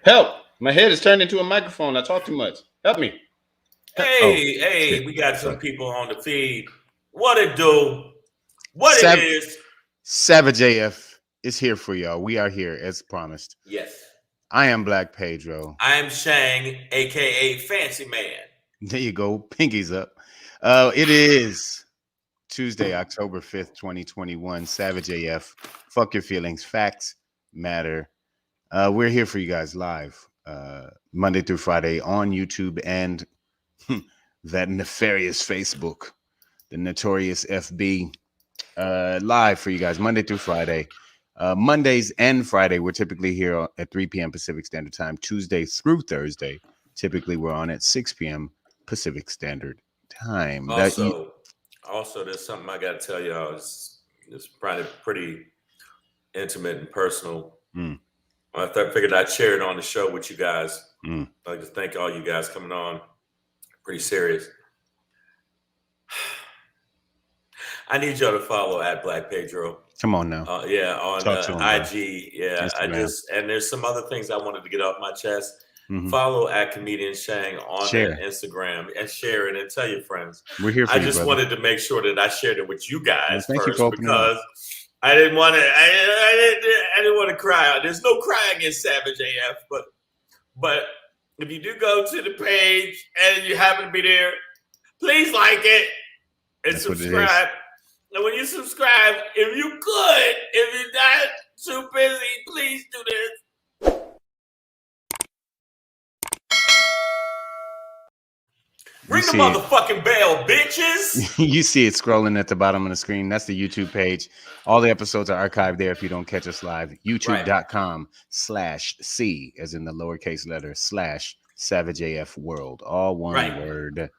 Help! My head is turned into a microphone. I talk too much. Help me. Hey, we got some people on the feed. What it do? It is? Savage AF is here for y'all. We are here as promised. Yes. I am Black Pedro. I am Shang, aka Fancy Man. There you go. Pinkies up. It is Tuesday, October 5th, 2021. Savage AF. Fuck your feelings. Facts matter. We're here for you guys live Monday through Friday on YouTube and that nefarious Facebook, the notorious FB, live for you guys Monday through Friday. Mondays and Friday, we're typically here at 3 p.m. Pacific Standard Time. Tuesday through Thursday, typically we're on at 6 p.m. Pacific Standard Time. Also, there's something I got to tell y'all. It's probably pretty intimate and personal. I figured I'd share it on the show with you guys. I'd like to thank all you guys coming on. Pretty serious. I need y'all to follow at Black Pedro. Come on now. On IG. Yeah, Instagram. And there's some other things I wanted to get off my chest. Follow at Comedian Shang on Instagram and share it and tell your friends. We're here for you, just wanted to make sure that I shared it with you guys first you because I didn't want to. I didn't want to cry out. There's no crying in Savage AF, but if you do go to the page and you happen to be there, please like it and subscribe. And when you subscribe, if you could, if you're not too busy, please do this. Ring the motherfucking bell, bitches. You see it scrolling at the bottom of the screen. That's the YouTube page. All the episodes are archived there if you don't catch us live. YouTube.com/C, as in the lowercase letter, /SavageAF World. All one word.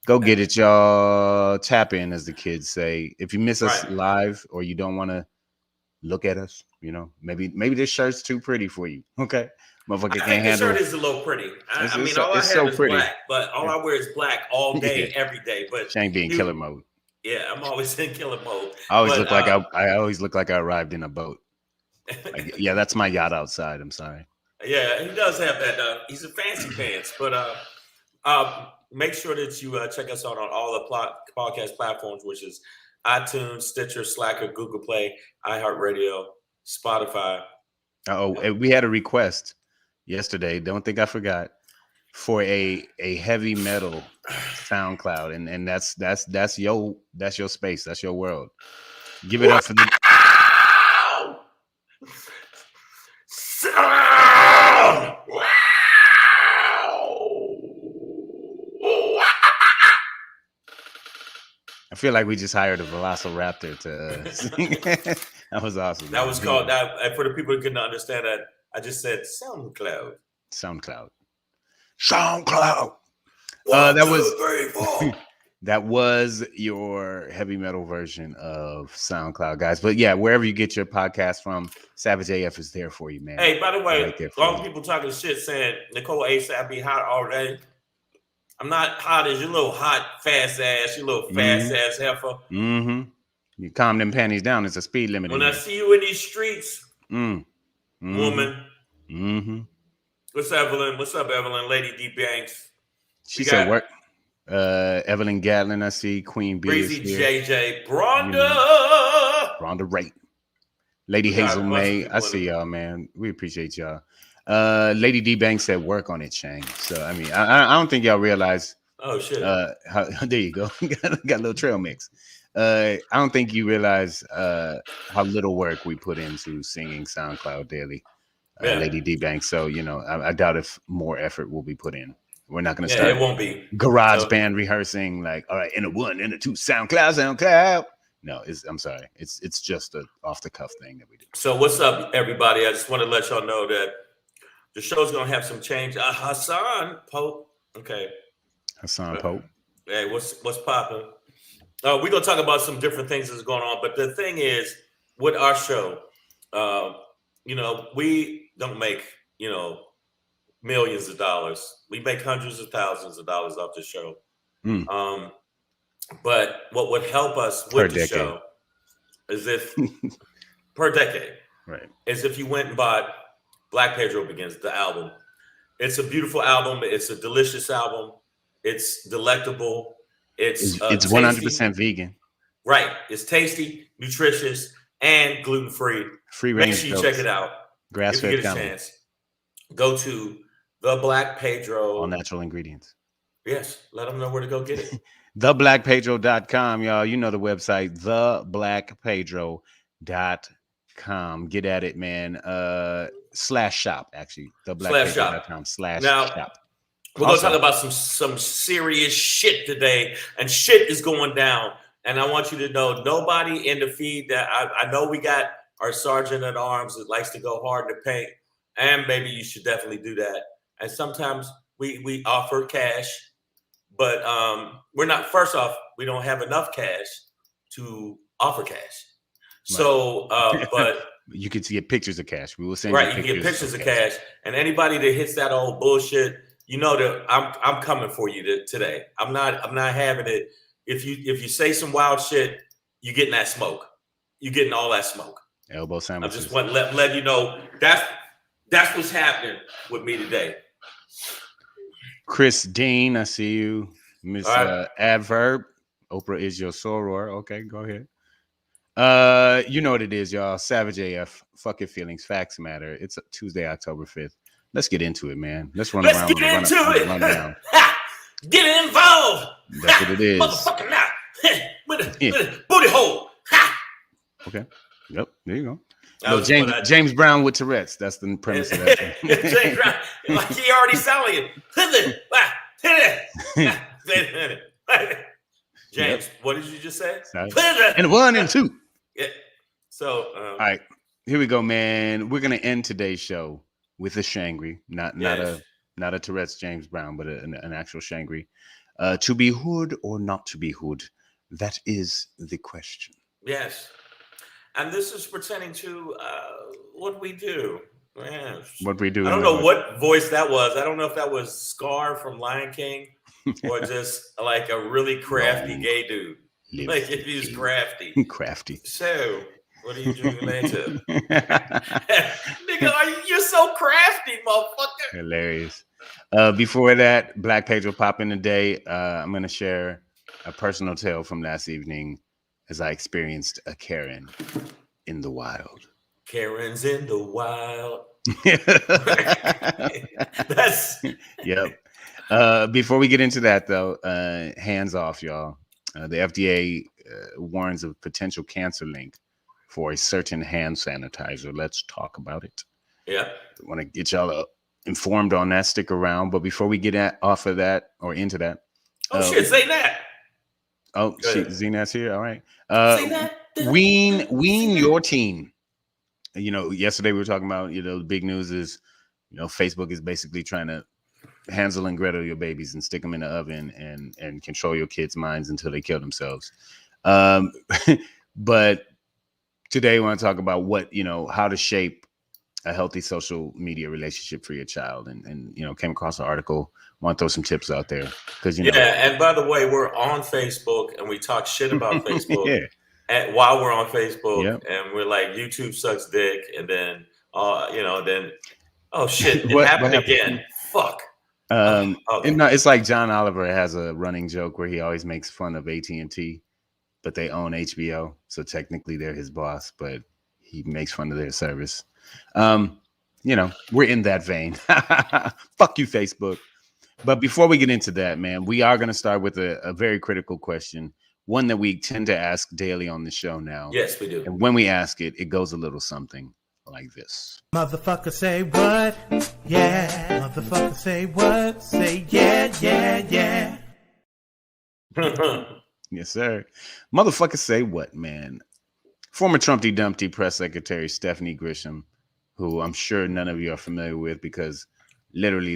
Go get it, y'all. Tap in, as the kids say. If you miss us live or you don't want to look at us, maybe this shirt's too pretty for you. Okay. Motherfucker can't handle. The shirt is a little pretty. I mean, all I have is black, but all I wear is black all day, every day. But Shang be in killer mode. Yeah, I'm always in killer mode. I always look like I always look like I arrived in a boat. Yeah, that's my yacht outside. I'm sorry. Yeah, he does have that. He's a fancy pants, but make sure that you check us out on all the podcast platforms, which is iTunes, Stitcher, Slacker, Google Play, iHeartRadio, Spotify. We had a request yesterday, don't think I forgot, for a heavy metal SoundCloud, and that's your space, that's your world. Give it up for the I feel like we just hired a velociraptor to sing. That was awesome. That was called that. For the people who couldn't understand that, I just said SoundCloud. That was your heavy metal version of SoundCloud, guys. But yeah, wherever you get your podcast from, Savage AF is there for you, man. Hey, by the way, all the people talking shit saying Nicole ASAP be hot already. I'm not hot as your little hot, fast ass, your little fast ass heifer. You calm them panties down. It's a speed limit. When I see you in these streets, woman. What's Evelyn? What's up, Evelyn? Lady D Banks. She's at work. Evelyn Gatlin, I see. Queen B. Breezy JJ. Bronda. Bronda Wright. Lady Hazel May. I see y'all, man. We appreciate y'all. Lady D Banks at work on it, Shang. So I mean, I don't think y'all realize. Oh shit. There you go. got a little trail mix. I don't think you realize how little work we put into singing SoundCloud daily, Lady D Banks. So I doubt if more effort will be put in. We're not going to start. It won't be garage band rehearsing like, all right, in a 1, in a 2, SoundCloud. No, I'm sorry. It's just a off the cuff thing that we do. So what's up, everybody? I just want to let y'all know that The show's gonna have some change. Hassan Pope. Okay. Hassan Pope. Hey, what's popping? We're gonna talk about some different things that's going on. But the thing is, with our show, we don't make millions of dollars. We make hundreds of thousands of dollars off the show. But what would help us with the show is if per decade, right? Is if you went and bought Black Pedro Begins, the album. It's a beautiful album. It's a delicious album. It's delectable. It's 100% vegan. Right. It's tasty, nutritious, and gluten-free. Free range. Make sure you check it out. Grass-fed. If you get a chance, go to the Black Pedro. All natural ingredients. Yes. Let them know where to go get it. theblackpedro.com, y'all. You know the website, theblackpedro.com. Get at it, man. /shop, actually. theblackpedro.com /shop. We're going to talk about some serious shit today, and shit is going down. And I want you to know, nobody in the feed that I know we got our sergeant at arms that likes to go hard in the paint, and maybe you should definitely do that. And sometimes we offer cash, but we're not. First off, we don't have enough cash to offer cash. So, but you can get pictures of cash. We will send you can get pictures of cash, and anybody that hits that old bullshit. You know that I'm coming for you today. I'm not having it. If you say some wild shit, you getting that smoke. You getting all that smoke. Elbow sandwiches. I just want to let you know that's what's happening with me today. Chris Dean, I see you. Miss Adverb. Oprah is your soror. Okay, go ahead. You know what it is, y'all. Savage AF. Fuck your feelings. Facts matter. It's Tuesday, October 5th. Let's get into it, man. Let's run around. Get into it. Get involved. That's what it is. Motherfucking now. With a booty hole. Okay. Yep. There you go. James Brown with Tourette's. That's the premise of that. James Brown. Like he already sounded it. James, what did you just say? And 1 and 2. Yeah. So. All right. Here we go, man. We're gonna end today's show with a SHANGRY, not a Tourette's James Brown, but an actual SHANGRY. To be hood or not to be hood? That is the question. Yes. And this is pertaining to what we do. Yes. What we do. I don't know what voice that was. I don't know if that was Scar from Lion King or just like a really crafty gay dude. Like if he's crafty. Crafty. So... what are you doing later? Nigga, you're so crafty, motherfucker. Hilarious. Before that, Black Pedro pop in today. I'm going to share a personal tale from last evening as I experienced a Karen in the wild. Karen's in the wild. Yep. Before we get into that, though, hands off, y'all. The FDA warns of potential cancer link for a certain hand sanitizer. Let's talk about it. Yeah. I want to get y'all informed on that. Stick around. But before we get off of that or into that. Shit, say that. Oh, Zenat's here. All right. Ween your teen. You know, yesterday we were talking about, the big news is, Facebook is basically trying to Hansel and Gretel your babies and stick them in the oven and control your kids' minds until they kill themselves. But today I want to talk about how to shape a healthy social media relationship for your child, and came across an article. Want to throw some tips out there because And by the way, we're on Facebook and we talk shit about Facebook. Yeah. And while we're on Facebook, and we're like, YouTube sucks dick, and then oh shit, it happened again. Fuck. Okay. It's like John Oliver has a running joke where he always makes fun of AT&T, but they own HBO, so technically they're his boss, but he makes fun of their service. We're in that vein. Fuck you, Facebook. But before we get into that, man, we are going to start with a very critical question, one that we tend to ask daily on the show now. Yes, we do. And when we ask it, it goes a little something like this. Motherfucker say what? Yeah. Motherfucker say what? Say yeah, yeah, yeah. Yes, sir. Motherfucker say what, man? Former Dumpty press secretary Stephanie Grisham, who I'm sure none of you are familiar with because literally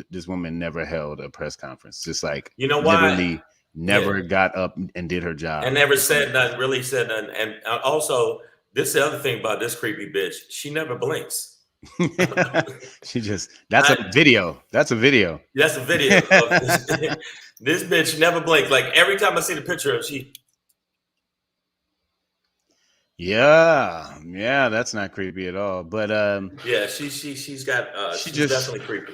this woman never held a press conference. Just like You know why? literally never got up and did her job. And never said nothing, really said nothing. And also, this is the other thing about this creepy bitch. She never blinks. She just, that's a video. That's a video. That's a video of this bitch never blinks. Like every time I see the picture of she. Yeah, that's not creepy at all. But yeah, she's got she's definitely creepy.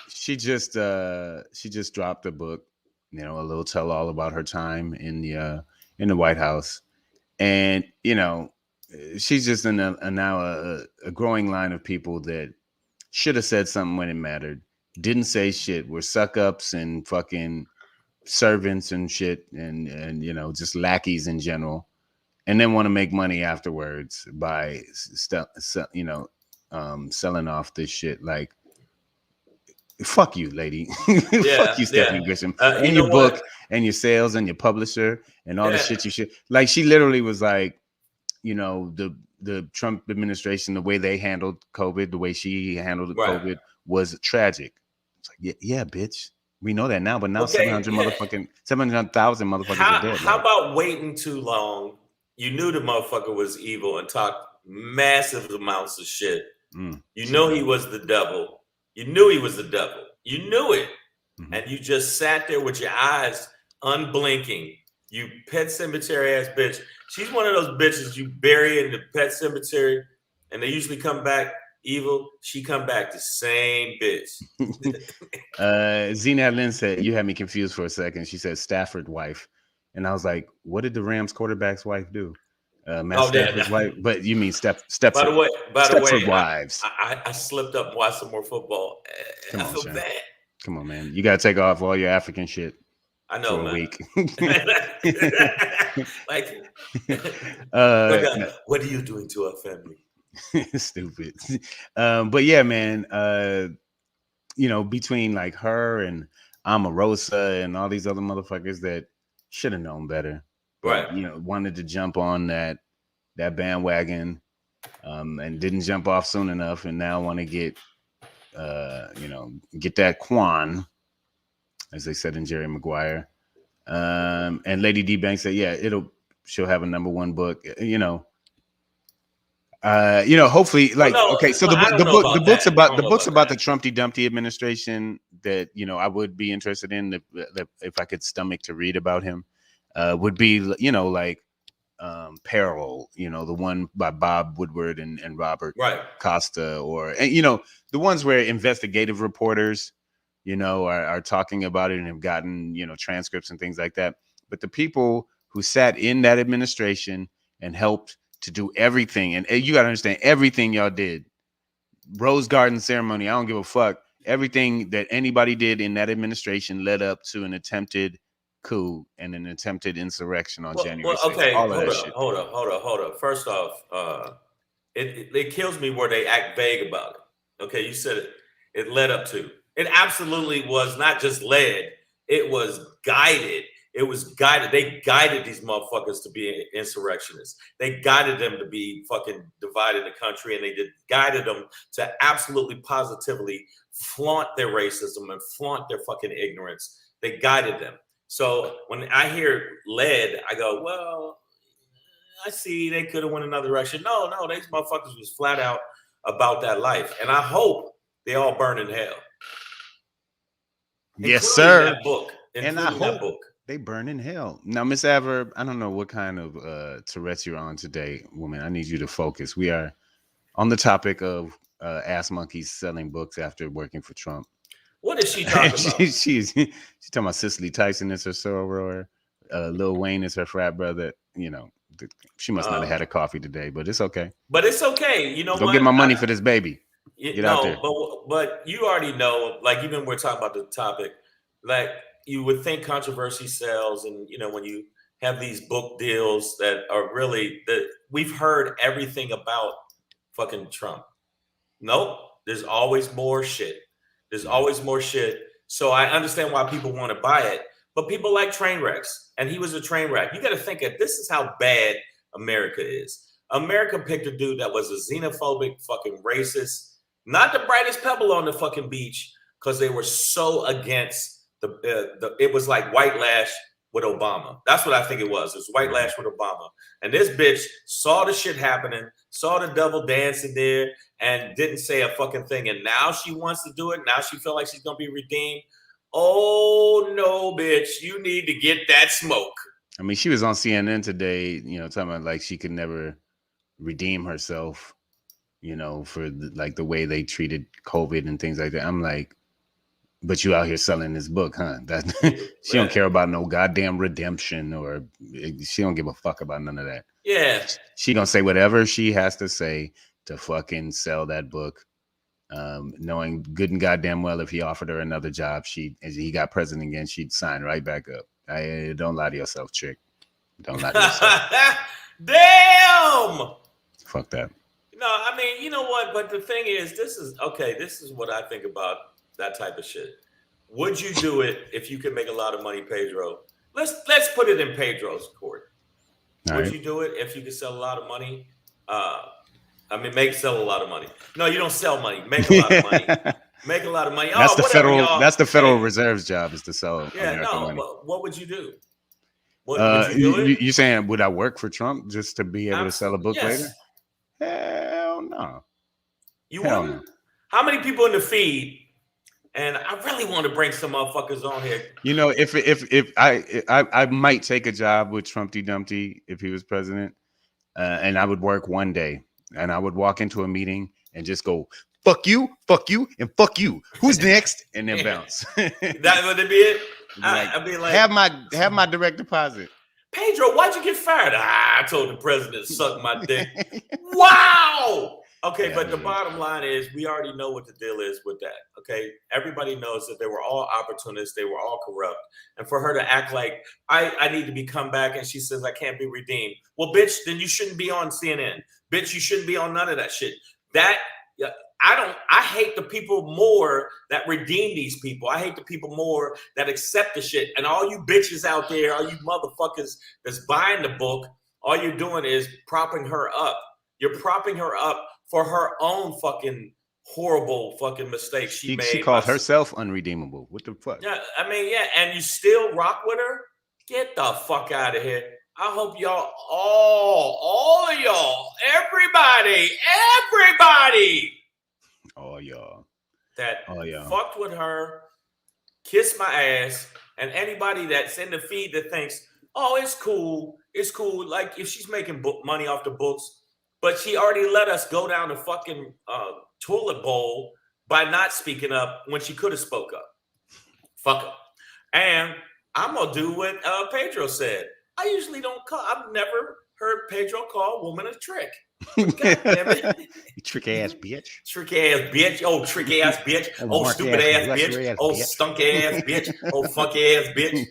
She just dropped a book, you know, a little tell all about her time in the White House, and you know, she's just now a growing line of people that should have said something when it mattered, didn't say shit, were suck ups and fucking servants and shit, and you know, just lackeys in general. And then want to make money afterwards by selling off this shit. Like, fuck you, lady. Fuck you, Stephanie Grisham. And your book and your sales and your publisher and all the shit you should. Like, she literally was like, you know, the Trump administration, the way they handled COVID, the way she handled COVID was tragic. It's like, yeah, bitch. We know that now, but now 700,000 motherfuckers are dead. How about waiting too long? You knew the motherfucker was evil and talked massive amounts of shit. You know he was the devil. You knew he was the devil. You knew it. Mm-hmm. And you just sat there with your eyes unblinking. You pet cemetery ass bitch. She's one of those bitches you bury in the pet cemetery and they usually come back evil. She come back the same bitch. Zena Lynn said, you had me confused for a second. She said Stafford wife. And I was like, what did the Rams quarterback's wife do? Stafford's wife? But you mean Stepford. By the way, wives. I slipped up and watched some more football. I feel bad. Come on, man. You got to take off all your African shit. I know, for man. A week. What are you doing to our family? Stupid. But yeah, man, you know, between like her and Omarosa and all these other motherfuckers that should have known better, but you know, wanted to jump on that bandwagon, and didn't jump off soon enough, and now want to get that Quan, as they said in Jerry Maguire. And Lady D Banks said, yeah, she'll have a #1 book, hopefully, like, okay, so the books about the Trumpty Dumpty administration that, you know, I would be interested in if I could stomach to read about him, would be, you know, like Peril, you know, the one by Bob Woodward and Robert Costa, or, and, you know, the ones where investigative reporters, you know, are talking about it and have gotten, you know, transcripts and things like that. But the people who sat in that administration and helped to do everything, and you got to understand, everything y'all did, Rose Garden ceremony, I don't give a fuck. Everything that anybody did in that administration led up to an attempted coup and an attempted insurrection on January 6th. Okay, hold up. First off, it kills me where they act vague about it. Okay, you said it led up to. It absolutely was not just led, it was guided. It was guided. They guided these motherfuckers to be insurrectionists. They guided them to be fucking divided the country, and they guided them to absolutely positively flaunt their racism and flaunt their fucking ignorance. They guided them. So when I hear led, I go, well, I see they could have went another direction. No, these motherfuckers was flat out about that life. And I hope they all burn in hell. Yes, sir. That book. And I hope they burn in hell. Now, Miss Aver, I don't know what kind of Tourette's you're on today, woman. I need you to focus. We are on the topic of ass monkeys selling books after working for Trump. What is she talking about? She's talking about Cicely Tyson is her soror, Lil Wayne is her frat brother. You know, she must not have had a coffee today, but it's okay. But it's okay. You know, go get my money for this baby. Get out there. But you already know, like, even we're talking about the topic, like, you would think controversy sells, and you know, when you have these book deals that are really that we've heard everything about fucking Trump. Nope, there's always more shit. There's always more shit. So I understand why people want to buy it, but people like train wrecks, and he was a train wreck. You got to think that this is how bad America is. America picked a dude that was a xenophobic fucking racist, not the brightest pebble on the fucking beach, because they were so against it was like white lash with Obama. That's what I think it was. It was white lash with Obama. And this bitch saw the shit happening, saw the devil dancing there, and didn't say a fucking thing. And now she wants to do it. Now she feels like she's going to be redeemed. Oh, no, bitch. You need to get that smoke. I mean, she was on CNN today, talking about like she could never redeem herself, for the way they treated COVID and things like that. I'm like, but you out here selling this book, huh? She don't care about no goddamn redemption, or she don't give a fuck about none of that. Yeah. She gonna say whatever she has to say to fucking sell that book. Knowing good and goddamn well if he offered her another job, as he got president again, she'd sign right back up. Don't lie to yourself, chick. Don't lie to yourself. Damn. Fuck that. No, I mean, you know what? But the thing is, this is what I think about that type of shit. Would you do it if you could make a lot of money, Pedro? Let's put it in Pedro's court. Would you do it if you could sell a lot of money? Sell a lot of money. No, you don't sell money. Make a lot of money. Make a lot of money. That's the Federal Reserve's job, is to sell American money. What would you do? Would you do it? You saying would I work for Trump just to be able to sell a book later? Hell no. You wouldn't? How many people in the feed? And I really want to bring some motherfuckers on here. If I might take a job with Trumpty Dumpty if he was president, and I would work one day, and I would walk into a meeting and just go, fuck you, and fuck you. Who's next? And then bounce. That would be it. I'd be like, have my direct deposit. Pedro, why'd you get fired? I told the president to suck my dick. Wow. Okay, yeah, but the bottom line is we already know what the deal is with that. Okay, everybody knows that they were all opportunists, they were all corrupt, and for her to act like I need to be come back, and she says I can't be redeemed. Well, bitch, then you shouldn't be on CNN. Bitch, you shouldn't be on none of that shit. I hate the people more that redeem these people. I hate the people more that accept the shit. And all you bitches out there, all you motherfuckers that's buying the book, all you're doing is propping her up. You're propping her up for her own fucking horrible fucking mistakes she made. She called herself unredeemable. What the fuck? Yeah, I mean, yeah, and you still rock with her? Get the fuck out of here. I hope y'all, all of y'all, everybody, all y'all that fucked with her, kiss my ass, and anybody that's in the feed that thinks, oh, it's cool. Like if she's making money off the books, but she already let us go down the fucking toilet bowl by not speaking up when she could have spoke up. Fuck her. And I'm gonna do what Pedro said. I usually don't call. I've never heard Pedro call a woman a trick. God damn it. You trick ass bitch. Trick ass bitch. Oh, trick ass bitch. Oh, stupid ass bitch. Oh, stunk ass bitch. Oh, funky ass bitch.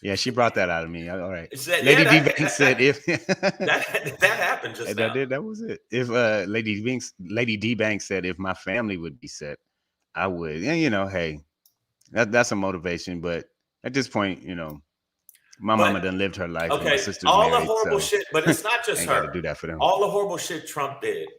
Yeah, she brought that out of me. All right. Lady D Banks said if that happened just now. That was it. If Lady D Banks said if my family would be set, I would. And hey, that's a motivation. But at this point, my mama done lived her life. Okay, my sister's all married, the horrible shit, but it's not just her. Do that for them. All the horrible shit Trump did,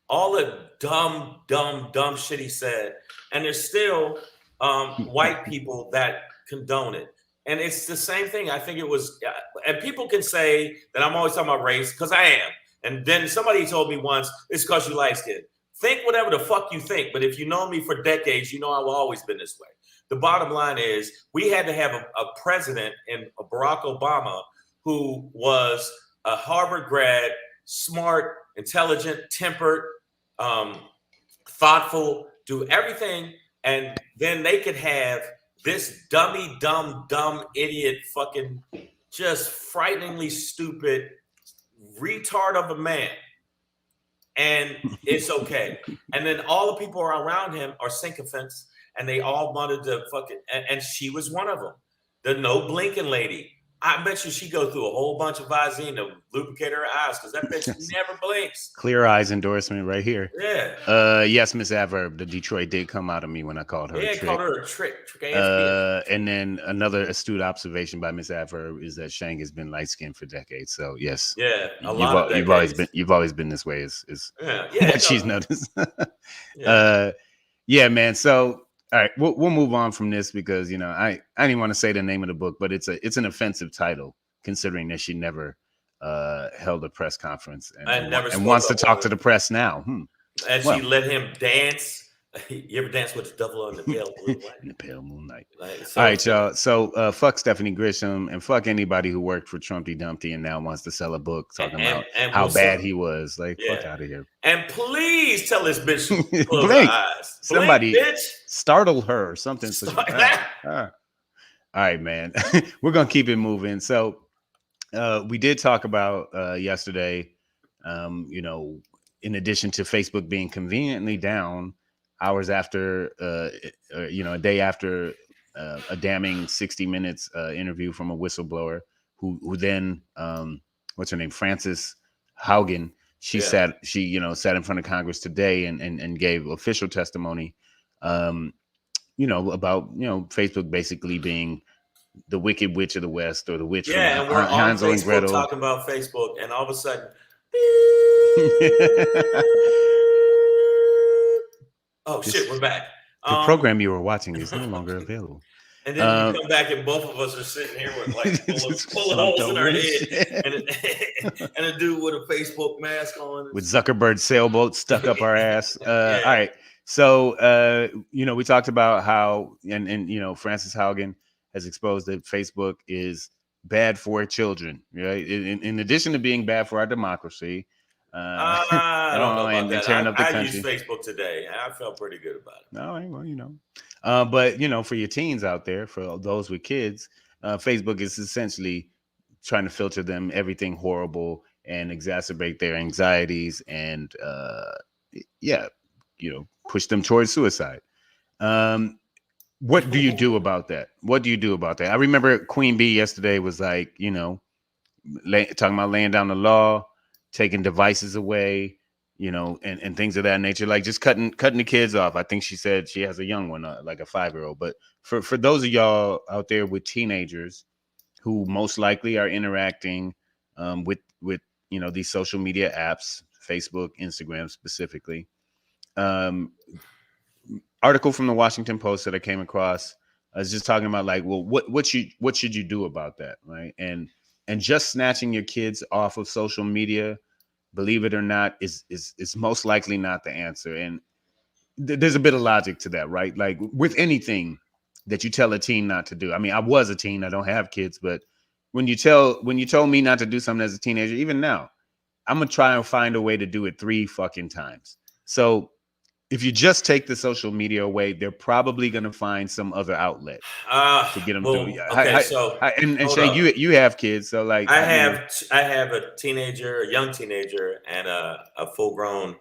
all the dumb shit he said, and there's still white people that condone it. And it's the same thing. I think it was, and people can say that I'm always talking about race because I am. And then somebody told me once, it's because you light skinned. Think whatever the fuck you think, but if you know me for decades, you know I've always been this way. The bottom line is we had to have a president in Barack Obama who was a Harvard grad, smart, intelligent, tempered, thoughtful, do everything. And then they could have this dummy, dumb, idiot, fucking just frighteningly stupid retard of a man. And it's okay. And then all the people around him are sycophants. And they all wanted to fucking, and she was one of them. The no blinking lady. I bet you she go through a whole bunch of Visine to lubricate her eyes because that bitch never blinks. Clear Eyes endorsement right here. Yeah. Yes, Miss Adverb. The Detroit did come out of me when I called her a trick. Called her a trick ass bitch. And then another astute observation by Miss Adverb is that Shang has been light skinned for decades. So yes, you've always been this way. Is what she's noticed. Yeah, man. So all right, we'll move on from this because I didn't want to say the name of the book, but it's an offensive title considering that she never held a press conference and wants to talk to the press now. And she let him dance. You ever dance with the devil on the pale moonlight? In the pale moonlight. All right, y'all. So fuck Stephanie Grisham and fuck anybody who worked for Dumpty and now wants to sell a book talking about how bad he was. Like, fuck out of here. And please tell this bitch to close her eyes. Somebody bitch. Startle her or something. All right, man. We're gonna keep it moving. So we did talk about yesterday, in addition to Facebook being conveniently down hours after, a day after a damning 60 Minutes interview from a whistleblower who then, what's her name? Frances Haugen. She sat in front of Congress today and gave official testimony, about, Facebook basically being the Wicked Witch of the West or the witch from and we're on Hansel and Facebook Gretel. talking about Facebook, and all of a sudden, oh shit, we're back. The program you were watching is no longer available. And then you come back, and both of us are sitting here with like full of holes in our head, and a dude with a Facebook mask on, with Zuckerberg's sailboat stuck up our ass. All right, so we talked about how and Frances Haugen has exposed that Facebook is bad for children, right? In addition to being bad for our democracy, I don't know about that. tearing up the country. I used Facebook today, and I felt pretty good about it. No, well, but for your teens out there, for those with kids, Facebook is essentially trying to filter them everything horrible and exacerbate their anxieties and push them towards suicide. What do you do about that? I remember Queen Bee yesterday was like, talking about laying down the law, taking devices away, and things of that nature, like just cutting the kids off. I think she said she has a young one, like a 5-year-old. But for those of y'all out there with teenagers who most likely are interacting with these social media apps, Facebook, Instagram specifically, article from the Washington Post that I came across, I was just talking about like, well, what should you do about that, right? And just snatching your kids off of social media, believe it or not, is most likely not the answer. And there's a bit of logic to that, right? Like with anything that you tell a teen not to do. I mean, I was a teen, I don't have kids, but when you told me not to do something as a teenager, even now, I'm gonna try and find a way to do it 3 fucking times. So if you just take the social media away, they're probably going to find some other outlet to get them to. Okay, and Shay, you have kids, so like I have a teenager, a young teenager, and a full grown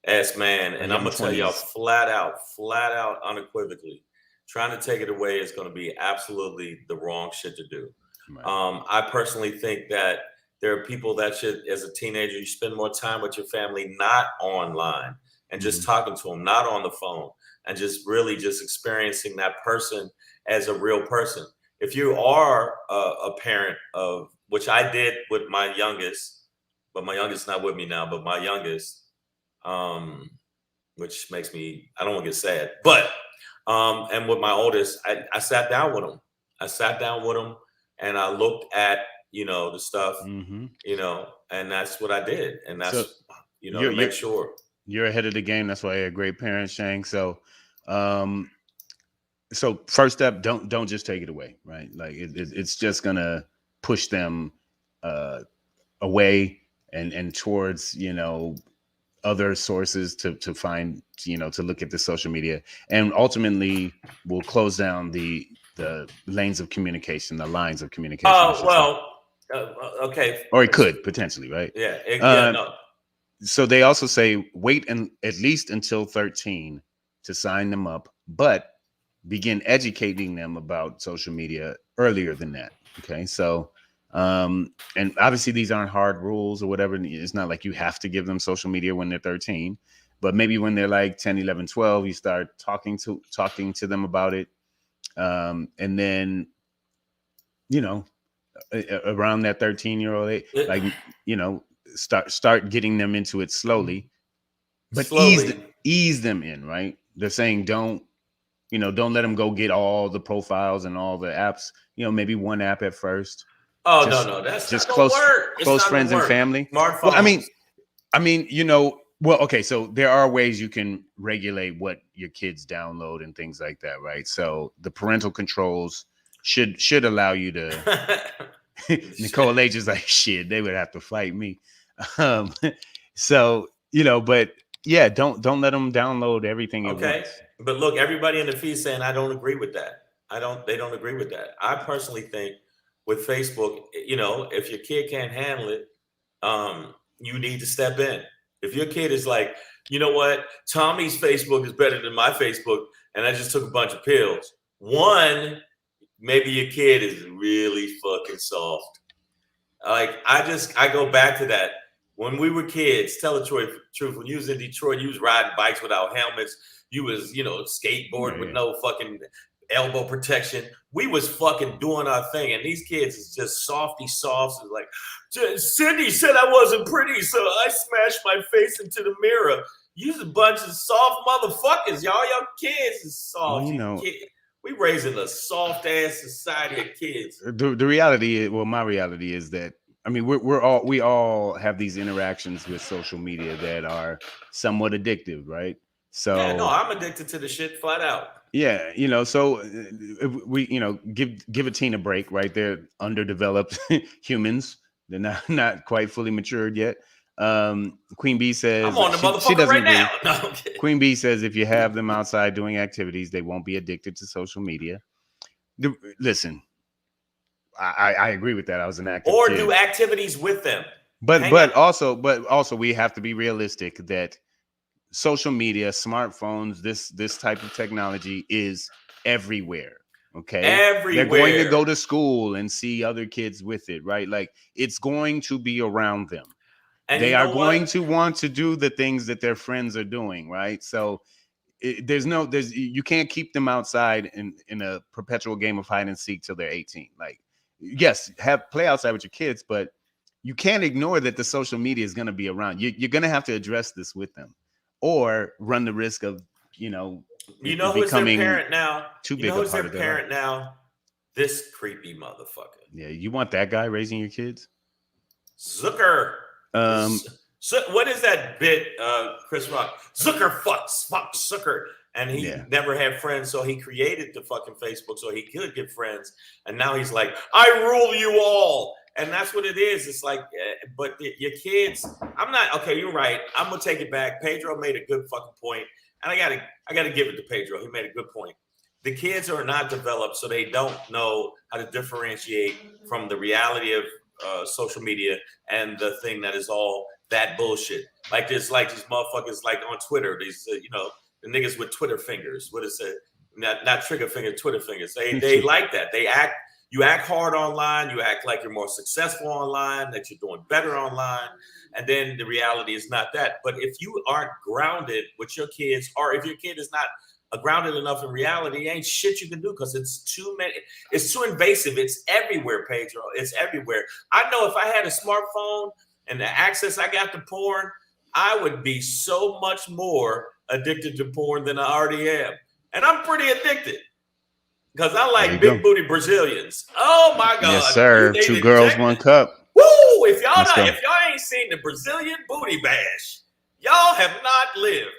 ass man, and I'm gonna tell y'all flat out, unequivocally, trying to take it away is going to be absolutely the wrong shit to do. Right. I personally think that there are people that should, as a teenager, you spend more time with your family, not online. And just talking to them, not on the phone, and just really just experiencing that person as a real person. If you are a parent of, which I did with my youngest, but my youngest not with me now, but my youngest, which makes me, I don't want to get sad, but, and with my oldest, I sat down with them. And I looked at, the stuff, and that's what I did. And that's, to make sure. You're ahead of the game. That's why you're a great parent, Shang. So, first step, don't just take it away, right? Like it's just gonna push them away and towards other sources to find to look at the social media, and ultimately will close down the lanes of communication, the lines of communication. Oh well, okay. Or it could potentially, right? Yeah. No. So they also say wait at least until 13 to sign them up, but begin educating them about social media earlier than that. Okay, so And obviously these aren't hard rules or whatever. It's not like you have to give them social media when they're 13, but maybe when they're like 10, 11, 12, you start talking to them about it. And then, you know, around that 13-year-old age, like, you know, start getting them into it slowly, but ease them in, right? They're saying don't let them go get all the profiles and all the apps, maybe one app at first. Oh, no, that's just close work. Close friends and family. Smartphones. Well, I mean, well, okay, so there are ways you can regulate what your kids download and things like that, right? So the parental controls should allow you to. Nicole H is like, shit, they would have to fight me. So, but yeah, don't let them download everything at once. But look, everybody in the feed saying I don't agree with that. They don't agree with that. I personally think with Facebook, if your kid can't handle it, you need to step in. If your kid is like, you know what, Tommy's Facebook is better than my Facebook, and I just took a bunch of pills. One, maybe your kid is really fucking soft. Like, I go back to that. When we were kids, tell the truth, when you was in Detroit, you was riding bikes without helmets. You was, skateboard with no fucking elbow protection. We was fucking doing our thing. And these kids is just softy softs. It's like, Cindy said I wasn't pretty, so I smashed my face into the mirror. You's a bunch of soft motherfuckers, y'all. Your kids is soft. Well, we raising a soft ass society of kids. The reality is, well, my reality is that, I mean, we all have these interactions with social media that are somewhat addictive, right? So yeah, no, I'm addicted to the shit flat out. Yeah, so we, give a teen a break, right? They're underdeveloped humans. They're not quite fully matured yet. Queen Bee says I'm on the motherfucker right now. No, Queen Bee says if you have them outside doing activities, they won't be addicted to social media. Listen, I agree with that. I was an active or kid. Do activities with them. But also we have to be realistic that social media, smartphones, this type of technology is everywhere. Okay. Everywhere. They're going to go to school and see other kids with it, right? Like, it's going to be around them. And they are going to want to do the things that their friends are doing, right? So you can't keep them outside in a perpetual game of hide and seek till they're 18. Like, yes, play outside with your kids, but you can't ignore that the social media is going to be around. You're going to have to address this with them, or run the risk of, who's their parent now? Too big a part of their parent now? This creepy motherfucker. Yeah, you want that guy raising your kids? Zucker. So what is that bit, Chris Rock? Zucker fucks Zucker. And he never had friends, so he created the fucking Facebook so he could get friends. And now he's like, I rule you all. And that's what it is. It's like, but your kids, okay, you're right. I'm going to take it back. Pedro made a good fucking point. And I gotta give it to Pedro. He made a good point. The kids are not developed, so they don't know how to differentiate from the reality of social media and the thing that is all that bullshit. Like these motherfuckers like on Twitter, these, the niggas with Twitter fingers. What is it? Not trigger finger, Twitter fingers. They like that. You act hard online. You act like you're more successful online, that you're doing better online. And then the reality is not that. But if you aren't grounded with your kids, or if your kid is not grounded enough in reality, ain't shit you can do, because it's too invasive. It's everywhere, Pedro. It's everywhere. I know if I had a smartphone and the access I got to porn, I would be so much more addicted to porn than I already am. And I'm pretty addicted. Because I like big booty Brazilians. Oh my God. Yes, sir. 2 girls, 1 cup. Woo! If y'all ain't seen the Brazilian booty bash, y'all have not lived.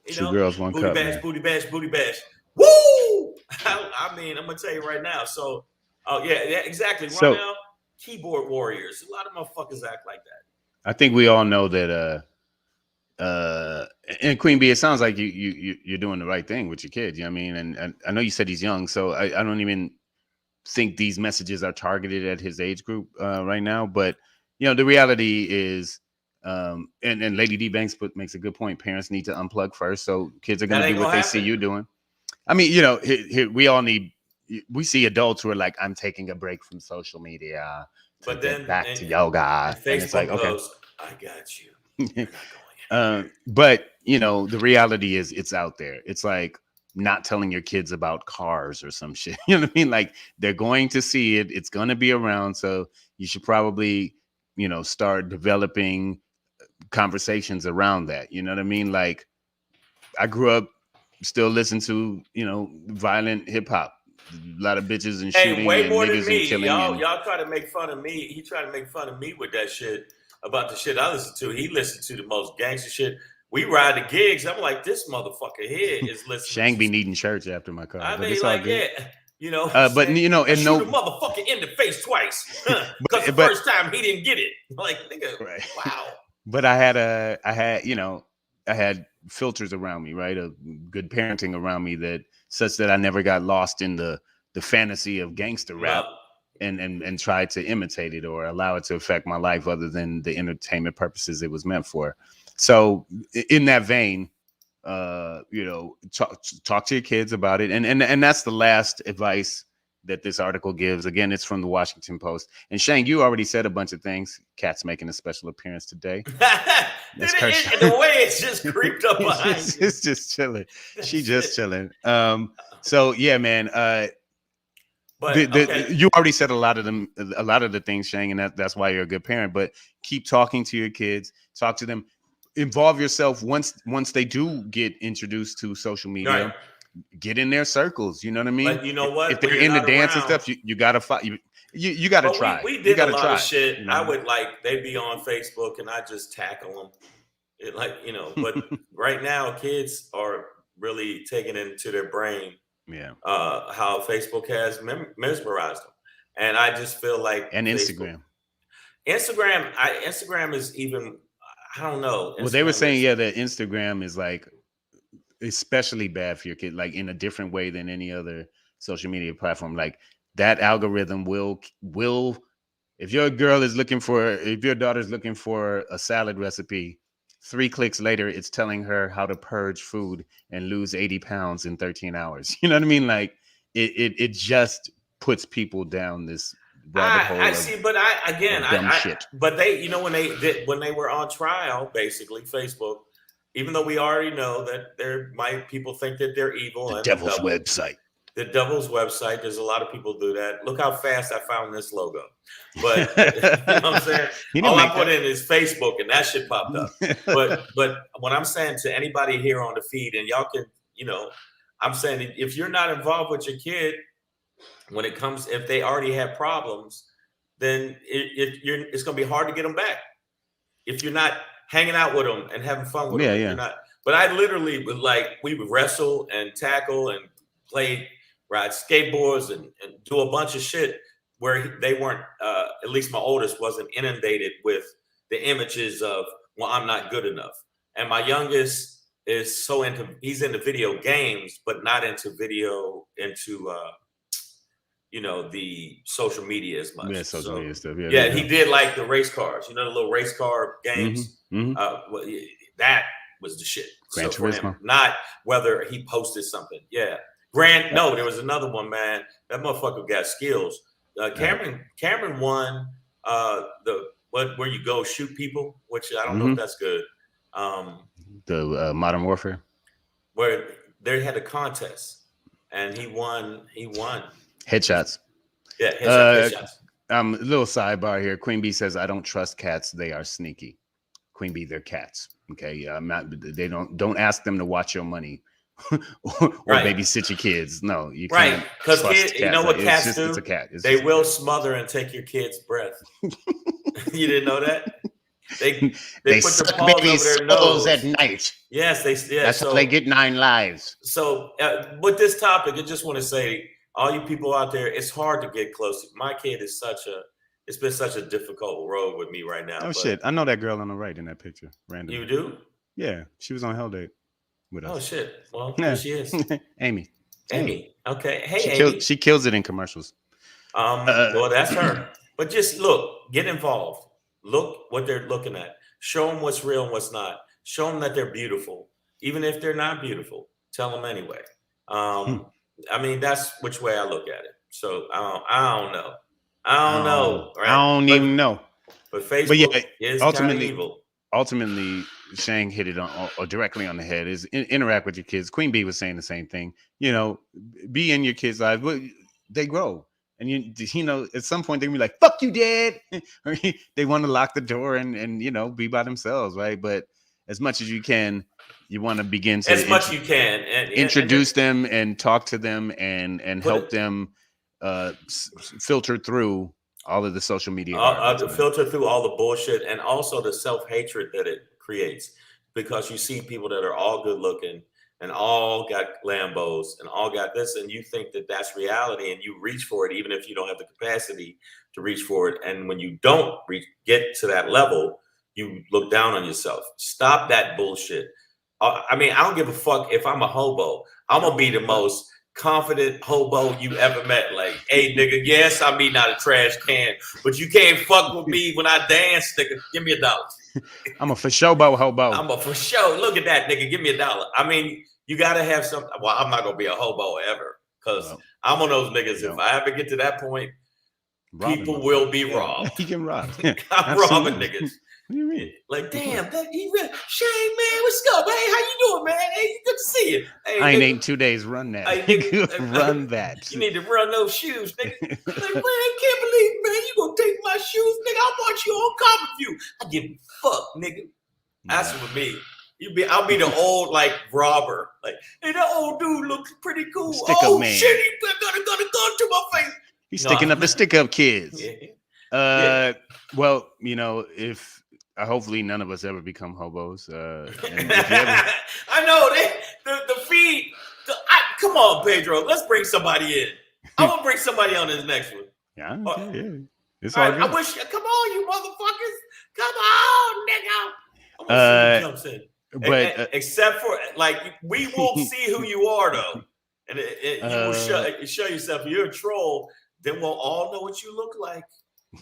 2 girls, 1 cup. Booty bash. Woo! I mean, I'm gonna tell you right now. So yeah, exactly. Right now, keyboard warriors. A lot of motherfuckers act like that. I think we all know that and Queen Bee, it sounds like you're doing the right thing with your kids. You know what I mean? And I know you said he's young, so I don't even think these messages are targeted at his age group right now. But the reality is, and Lady D Banks makes a good point. Parents need to unplug first, so kids are going to do what they see you doing. I mean, we all need. We see adults who are like, I'm taking a break from social media. But get then back to yoga. And it's like, Facebook okay. goes, I got you. You're not going But you know, the reality is it's out there. It's like not telling your kids about cars or some shit. You know what I mean? Like they're going to see it. It's going to be around. So you should probably, you know, start developing conversations around that. You know what I mean? Like I grew up still listening to, you know, violent hip hop. A lot of bitches and Hey, shooting way and more than niggas and me. killing. And Y'all try to make fun of me. He tried to make fun of me with that shit about the shit I listen to. He listened to the most gangster shit. We ride the gigs. I'm like, this motherfucker here is listening. Shang be needing church after my car, I but mean, it's all like, good. yeah, you know. What I'm But saying? you know, I and shoot a no, motherfucker in the face twice because the but first time he didn't get it. Like, nigga, right. wow. But I had, you know, I had filters around me, right? A good parenting around me that such that I never got lost in the fantasy of gangster rap and tried to imitate it or allow it to affect my life other than the entertainment purposes it was meant for. So in that vein, you know, talk to your kids about it. And that's the last advice that this article gives. Again, it's from the Washington Post. And Shang, you already said a bunch of things. Cat's making a special appearance today. That's the way it's just creeped up behind you. It's just chilling. She just chilling. So yeah, man. But you already said a lot of the things, Shang, and that's why you're a good parent. But keep talking to your kids. Talk to them. Involve yourself once they do get introduced to social media. Right. Get in their circles. You know what I mean? But you know what? If they're in the dance and stuff, you gotta fight. You gotta try. We did a lot try, of shit. you know? I would they'd be on Facebook and I just tackle them. But right now kids are really taking it into their brain. Yeah. How Facebook has mesmerized them, and I just feel like and Facebook, Instagram is even. I don't know. Well, they were saying that Instagram is like especially bad for your kid, like in a different way than any other social media platform. Like that algorithm will if your daughter's looking for a salad recipe, 3 clicks later, it's telling her how to purge food and lose 80 pounds in 13 hours. You know what I mean? Like it just puts people down this rabbit hole. I see, but shit. But they, when they were on trial, basically Facebook, even though we already know that people think that they're evil. The devil's website. The devil's website. There's a lot of people do that. Look how fast I found this logo. But you know what I'm saying? All I put in is Facebook and that shit popped up. but what I'm saying to anybody here on the feed, and y'all can, I'm saying if you're not involved with your kid, when it comes, if they already have problems, then it's going to be hard to get them back. If you're not hanging out with them and having fun with them. You're not. But I literally we would wrestle and tackle and ride skateboards and do a bunch of shit where they weren't, at least my oldest wasn't inundated with the images of, well, I'm not good enough. And my youngest is he's into video games, but not into the social media as much. Yeah, social media stuff. Yeah, he did like the race cars, the little race car games. Mm-hmm. That was the shit. Gran Turismo. Not whether he posted something. Yeah. No, there was another one, man. That motherfucker got skills. Cameron won where you go shoot people, which I don't know if that's good. The Modern Warfare. Where they had a contest and he won. Headshots. Yeah, headshots. A little sidebar here. Queen Bee says, I don't trust cats. They are sneaky. Queen Bee, they're cats. Okay. They don't ask them to watch your money or babysit your kids. No, you can't. Because you know what cats do? It's a cat. They will smother and take your kid's breath. You didn't know that? They put their paws over their nose at night. Yes, that's how they get 9 lives. So with this topic, I just want to say, all you people out there, it's hard to get close. My kid is it's been such a difficult road with me right now. Oh, shit. I know that girl on the right in that picture. Randomly. You do? Yeah. She was on Hell Date with us. Oh, shit. Well, there she is. Amy. Okay. Hey, Amy. She kills it in commercials. Well, that's her. But just look, get involved. Look what they're looking at. Show them what's real and what's not. Show them that they're beautiful. Even if they're not beautiful, tell them anyway. I mean, that's which way I look at it. So I don't know. I don't know, I right? don't even know. But But yeah, Facebook is kind of evil. ultimately, Shang hit it on or directly on the head. Is interact with your kids. Queen Bee was saying the same thing. You know, be in your kids' lives, but they grow, and you know, at some point they can be like, "Fuck you, Dad," or they want to lock the door and you know be by themselves, right? But as much as you can, you want to begin As to much you can, introduce them and talk to them and put help it them filter through all of the social media garbage, man. filter through all the bullshit and also the self-hatred that it creates, because you see people that are all good looking and all got Lambos and all got this, and you think that that's reality, and you reach for it even if you don't have the capacity to reach for it. And when you don't get to that level, you look down on yourself. Stop that bullshit. I mean, I don't give a fuck if I'm a hobo. I'm gonna be the most confident hobo you ever met. Like, hey, nigga, yes, I mean not a trash can, but you can't fuck with me when I dance, nigga. Give me $1. I'm a for sure hobo. I'm a for sure. Look at that, nigga. Give me $1. I mean, you gotta have something. Well, I'm not gonna be a hobo ever, because I'm one of those niggas. If I ever get to that point, people will be robbed. You can rob. I'm robbing niggas. What do you mean? Like, damn, that he really Shane, man, what's up? Hey, how you doing, man? Hey, good to see you. Hey, I ain't 8 2 days. Run that. Hey, nigga, run that. You need to run those shoes, nigga. Like, man, I can't believe, man, you gonna take my shoes, nigga. I want you on cover view. I give a fuck, nigga. That's for me. I'll be the old like robber. Like, hey, that old dude looks pretty cool. Stick oh up man. Shit, he got a gun to my face. He's sticking up the stick up kids. Yeah. Well, you know, if hopefully none of us ever become hobos. And I know the feed. Come on, Pedro. Let's bring somebody in. I'm gonna bring somebody on this next one. Yeah, yeah. It's all all right, good. I wish. Come on, you motherfuckers. Come on, nigga. I want to see who jumps in. But except for like, we won't see who you are though, and you will show yourself. If you're a troll, then we'll all know what you look like.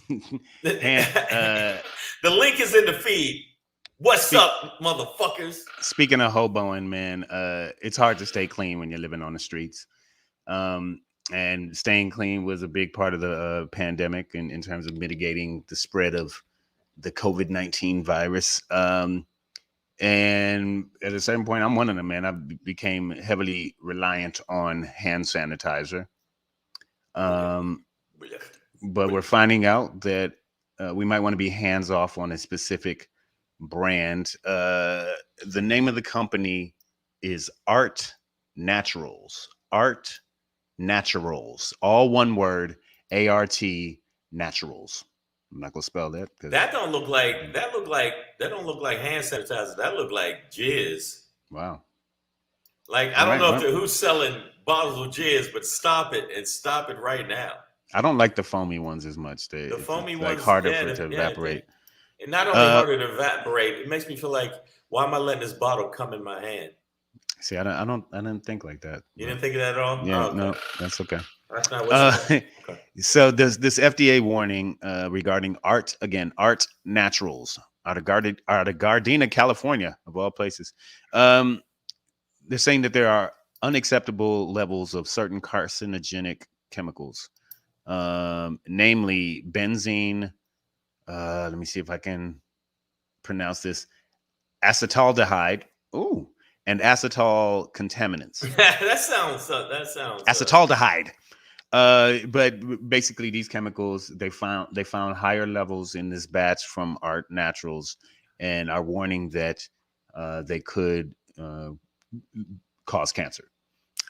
The link is in the feed. What's up, motherfuckers? Speaking of hoboing, man, it's hard to stay clean when you're living on the streets. And staying clean was a big part of the pandemic in terms of mitigating the spread of the COVID-19 virus. And at a certain point, I'm one of them, man. I became heavily reliant on hand sanitizer. But we're finding out that we might want to be hands off on a specific brand. The name of the company is Art Naturals. Art Naturals. All one word. ART Naturals. I'm not gonna spell that. That don't look like hand sanitizer. That look like jizz. Wow. Like, I don't know who's selling bottles of jizz, but stop it right now. I don't like the foamy ones as much. The foamy ones, like harder to evaporate. And not only harder to evaporate, it makes me feel like, why am I letting this bottle come in my hand? See, I didn't think like that. You didn't think of that at all? Yeah, okay. No, that's okay. That's not what's okay. So there's this FDA warning regarding Art Naturals out of Gardena, California, of all places. They're saying that there are unacceptable levels of certain carcinogenic chemicals, namely benzene. Let me see if I can pronounce this. Acetaldehyde. Ooh. And acetal contaminants. that sounds acetaldehyde. But basically, these chemicals they found higher levels in this batch from Art Naturals, and are warning that they could cause cancer.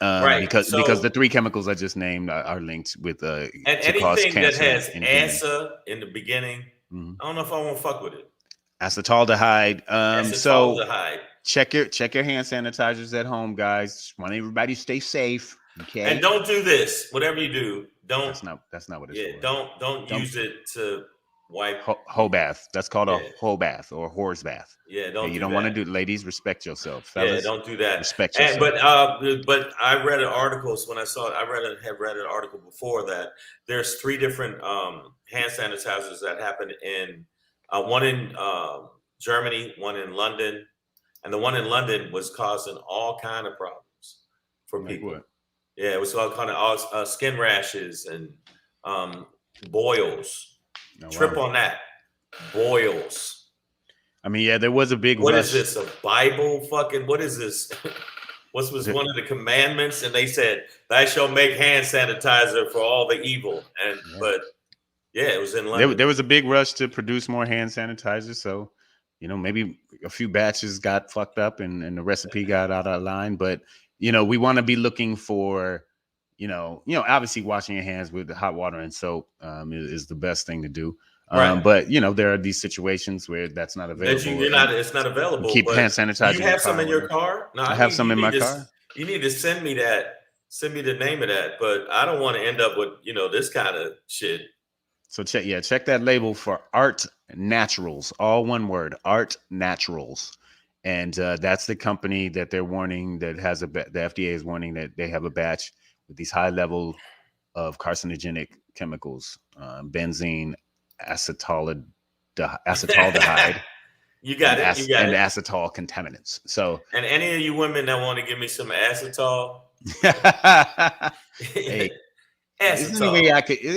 Right, because the 3 chemicals I just named are linked with and anything that has asa in the beginning. Mm-hmm. I don't know if I want to fuck with it. Acetaldehyde. Acetaldehyde. So check your hand sanitizers at home, guys. Just want everybody to stay safe. Okay. And don't do this. Whatever you do, don't. That's not what it's for. Yeah, don't use it to wipe. Whole bath. That's called a whole bath or a horse bath. Yeah, don't. You don't want to do. Ladies, respect yourself. Fellas, don't do that. Respect yourself. But I read an article. So when I saw it, have read an article before that. There's 3 different hand sanitizers that happened in one in Germany, one in London, and the one in London was causing all kind of problems for people. What? Yeah, it was all kind of skin rashes and boils. Oh, Trip wow. on that. Boils. I mean, yeah, there was a big What rush. is this? A Bible? Fucking what is this? What was one of the commandments? And they said, "Thou shalt make hand sanitizer for all the evil." And but yeah, it was in London. There was a big rush to produce more hand sanitizer, so maybe a few batches got fucked up and the recipe got out of line. But we want to be looking for obviously washing your hands with hot water and soap is the best thing to do. Right. But there are these situations where that's not available. It's not available. Keep But hand sanitizer. Do you have some in your car? No, I have some in my car. You need to send me that. Send me the name of that. But I don't want to end up with this kind of shit. So check that label for Art Naturals, all one word, Art Naturals, and that's the company that they're warning that has the FDA is warning that they have a batch with these high level of carcinogenic chemicals, benzene, acetaldehyde. You got it. And acetal contaminants. So, and any of you women that want to give me some acetal, hey. Is there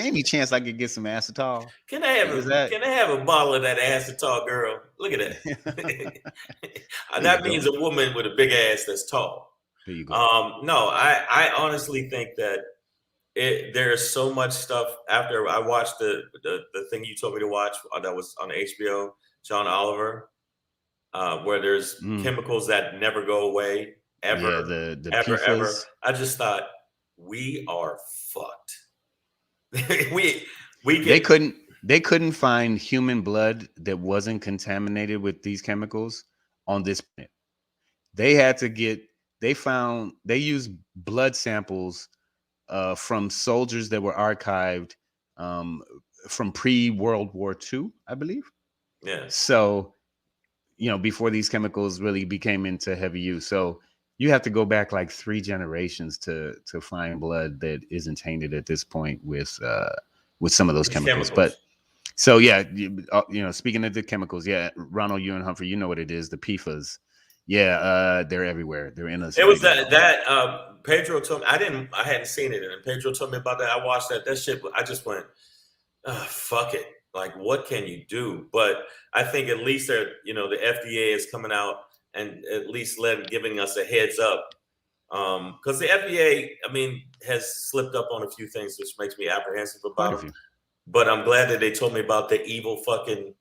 any chance I could get some acetal? Can I have a bottle of that acetal, girl? Look at that. That means a woman with a big ass that's tall. There you go. No, I honestly think that there's so much stuff. After I watched the thing you told me to watch that was on HBO, John Oliver, where there's chemicals that never go away ever. Yeah, the ever PFAS. Ever. I just thought we are fucked. They couldn't find human blood that wasn't contaminated with these chemicals on this planet. They used blood samples from soldiers that were archived from pre-World War II, I believe. Yeah. So, before these chemicals really became into heavy use. So you have to go back like 3 generations to find blood that isn't tainted at this point with some of those chemicals. But so speaking of the chemicals, Ronald, you and Humphrey, you know what it is, the PFAS. Yeah, they're everywhere. They're in us. It was that Pedro told me. I hadn't seen it, and Pedro told me about that. I watched that shit. I just went, fuck it. Like, what can you do? But I think at least the FDA is coming out and at least giving us a heads up. Because the FDA, has slipped up on a few things, which makes me apprehensive about it. But I'm glad that they told me about the evil fucking,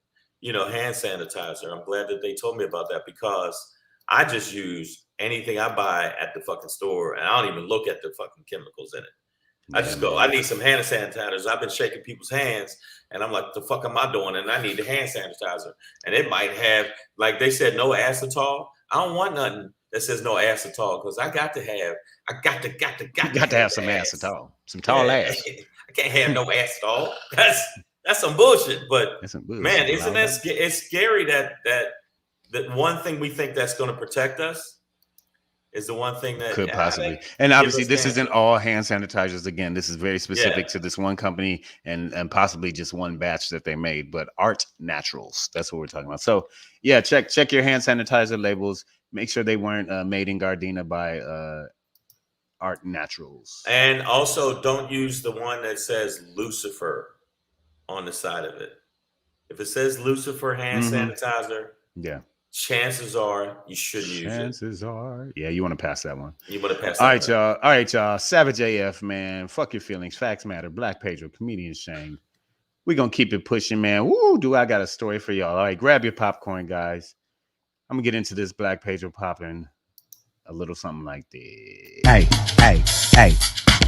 hand sanitizer. I'm glad that they told me about that because I just use anything I buy at the fucking store and I don't even look at the fucking chemicals in it. I just go, I need some hand sanitizers. I've been shaking people's hands and I'm like, the fuck am I doing? And I need the hand sanitizer. And it might have, like they said, no acetal. I don't want nothing that says no acetal because I got to have some acetal, some tall ass. I can't have no acetal. That's some bullshit. But man, isn't that it's scary that one thing we think that's going to protect us is the one thing that could possibly. And obviously this isn't all hand sanitizers. Again, this is very specific to this one company and possibly just one batch that they made, but Art Naturals, that's what we're talking about. So check your hand sanitizer labels. Make sure they weren't made in Gardena by Art Naturals. And also don't use the one that says Lucifer on the side of it. If it says Lucifer hand sanitizer, chances are you should use it. Chances are. Yeah, you want to pass that one. All right, y'all. Savage AF, man. Fuck your feelings. Facts matter. Black Pedro, comedian Shang. We're going to keep it pushing, man. Woo, do I got a story for y'all. All right, grab your popcorn, guys. I'm going to get into this Black Pedro popping a little something like this. Hey.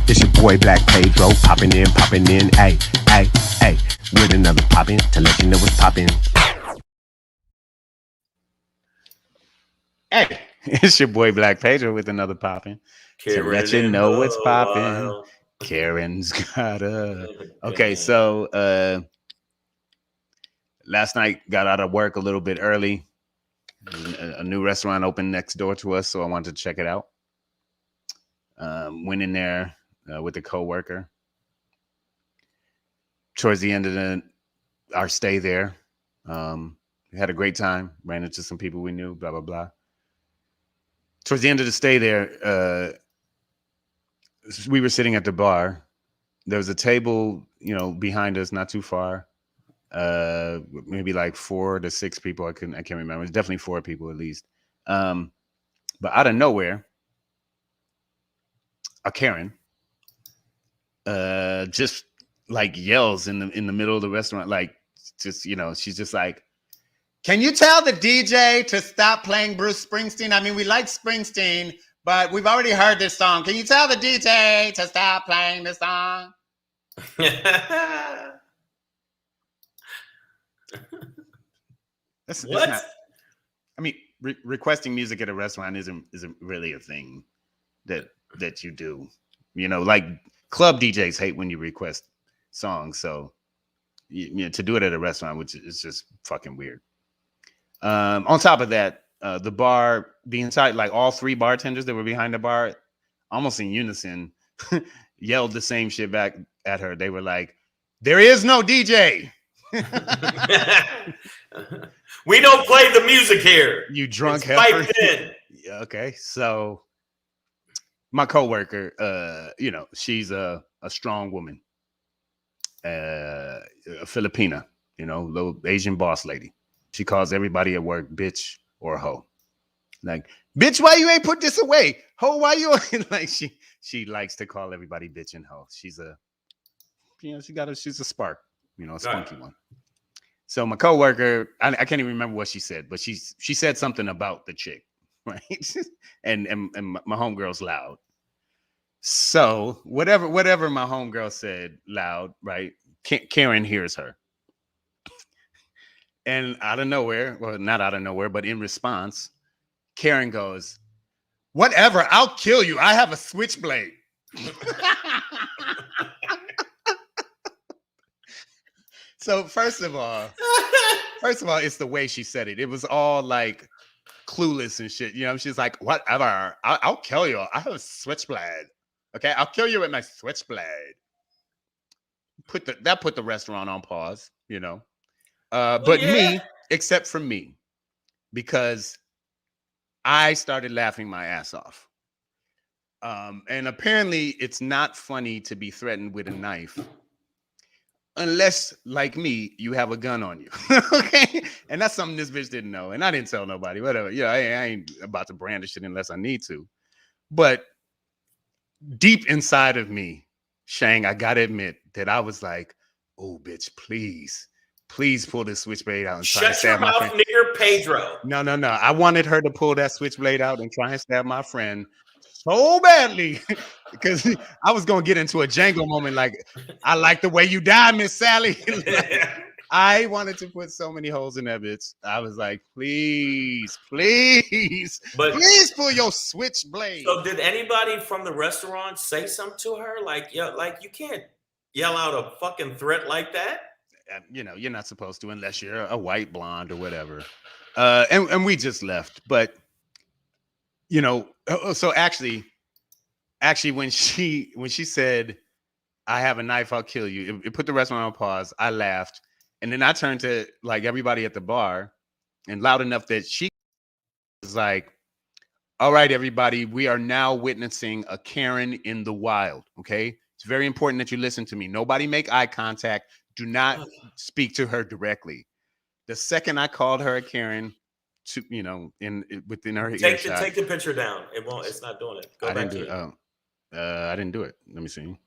It's your boy Black Pedro popping in. Hey. With another popping to let you know what's popping. Hey, it's your boy Black Pedro with another popping to let you know what's popping. Karen's got okay. So last night got out of work a little bit early. A new restaurant opened next door to us, so I wanted to check it out. Went in there with a coworker. Towards the end of our stay there, we had a great time. Ran into some people we knew. Blah blah blah. Towards the end of the stay there, we were sitting at the bar, there was a table, behind us, not too far. Maybe like 4 to 6 people. I can't remember. It's definitely 4 people at least. But out of nowhere, a Karen just like yells in the middle of the restaurant, like just she's just like, can you tell the DJ to stop playing Bruce Springsteen? I mean, we like Springsteen, but we've already heard this song. Can you tell the DJ to stop playing this song? That's not, I mean, requesting music at a restaurant isn't really a thing that you do. Like club DJs hate when you request songs, so to do it at a restaurant, which is just fucking weird. On top of that, the bar, the entire, like all 3 bartenders that were behind the bar, almost in unison, yelled the same shit back at her. They were like, "There is no DJ. We don't play the music here. You drunk it's heifer." Yeah, okay, so my coworker, she's a strong woman, a Filipina, little Asian boss lady. She calls everybody at work bitch or hoe. Like, bitch, why you ain't put this away? Hoe, why you like she likes to call everybody bitch and hoe. She's a she's a spark, a spunky one. So my coworker, I can't even remember what she said, but she said something about the chick, right? and my homegirl's loud. So whatever my homegirl said loud, right? Karen hears her. And out of nowhere, well, not out of nowhere, but in response, Karen goes, "Whatever, I'll kill you. I have a switchblade." So first of all, it's the way she said it. It was all like clueless and shit. She's like, "Whatever, I'll kill you. I have a switchblade. Okay, I'll kill you with my switchblade." That put the restaurant on pause, But me, except for me, because I started laughing my ass off. And apparently it's not funny to be threatened with a knife unless, like me, you have a gun on you. Okay? And that's something this bitch didn't know. And I didn't tell nobody, whatever. Yeah, I ain't about to brandish it unless I need to. But deep inside of me, Shang, I gotta admit that I was like, "Oh, bitch, please pull this switchblade out and try to stab my friend." Shut your mouth, nigger, Pedro. No. I wanted her to pull that switchblade out and try and stab my friend so badly because I was gonna get into a Django moment, like, "I like the way you die, Miss Sally." Like, I wanted to put so many holes in that bitch. I was like, please pull your switchblade. So did anybody from the restaurant say something to her? Like you can't yell out a fucking threat like that. You're not supposed to unless you're a white blonde or whatever. And we just left. But so actually when she said, "I have a knife, I'll kill you," it put the restaurant on pause. I laughed. And then I turned to like everybody at the bar, and loud enough that she was like, "All right, everybody, we are now witnessing a Karen in the wild. Okay, it's very important that you listen to me. Nobody make eye contact. Do not speak to her directly. The second I called her a Karen, within her earshot, take the picture down. It won't. It's not doing it. Go back to it. I didn't do it. Let me see.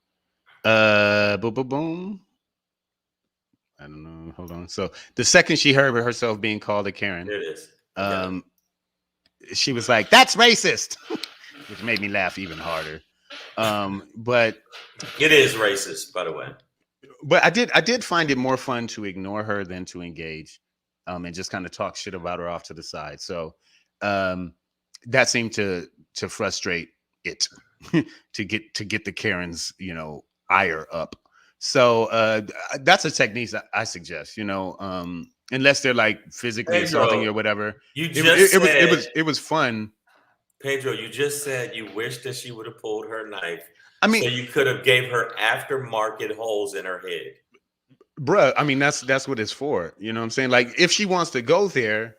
Boom. I don't know. Hold on. So the second she heard herself being called a Karen, there it is. She was like, "That's racist," which made me laugh even harder. But it is racist, by the way. But I did find it more fun to ignore her than to engage, and just kind of talk shit about her off to the side. So that seemed to frustrate it to get the Karen's ire up. So that's a technique that I suggest, unless they're like physically assaulting you or whatever. It was fun. Pedro, you just said you wish that she would have pulled her knife. I mean, so you could have gave her aftermarket holes in her head. Bruh, I mean, that's what it's for. You know what I'm saying? Like, if she wants to go there,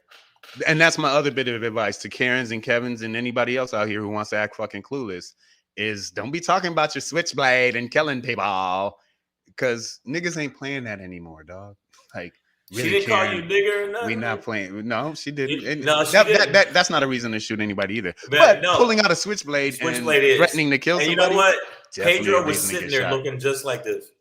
and that's my other bit of advice to Karens and Kevins and anybody else out here who wants to act fucking clueless. is don't be talking about your switchblade and killing people, because niggas ain't playing that anymore, dog. Like, really she didn't call caring. you nigger or nothing. We not playing. No, she didn't. And No, she that, didn't. that's not a reason to shoot anybody either. But no, pulling out a switchblade and is. threatening to kill and somebody. You know what? Definitely a Pedro was reason to sitting get there shot. looking just like this.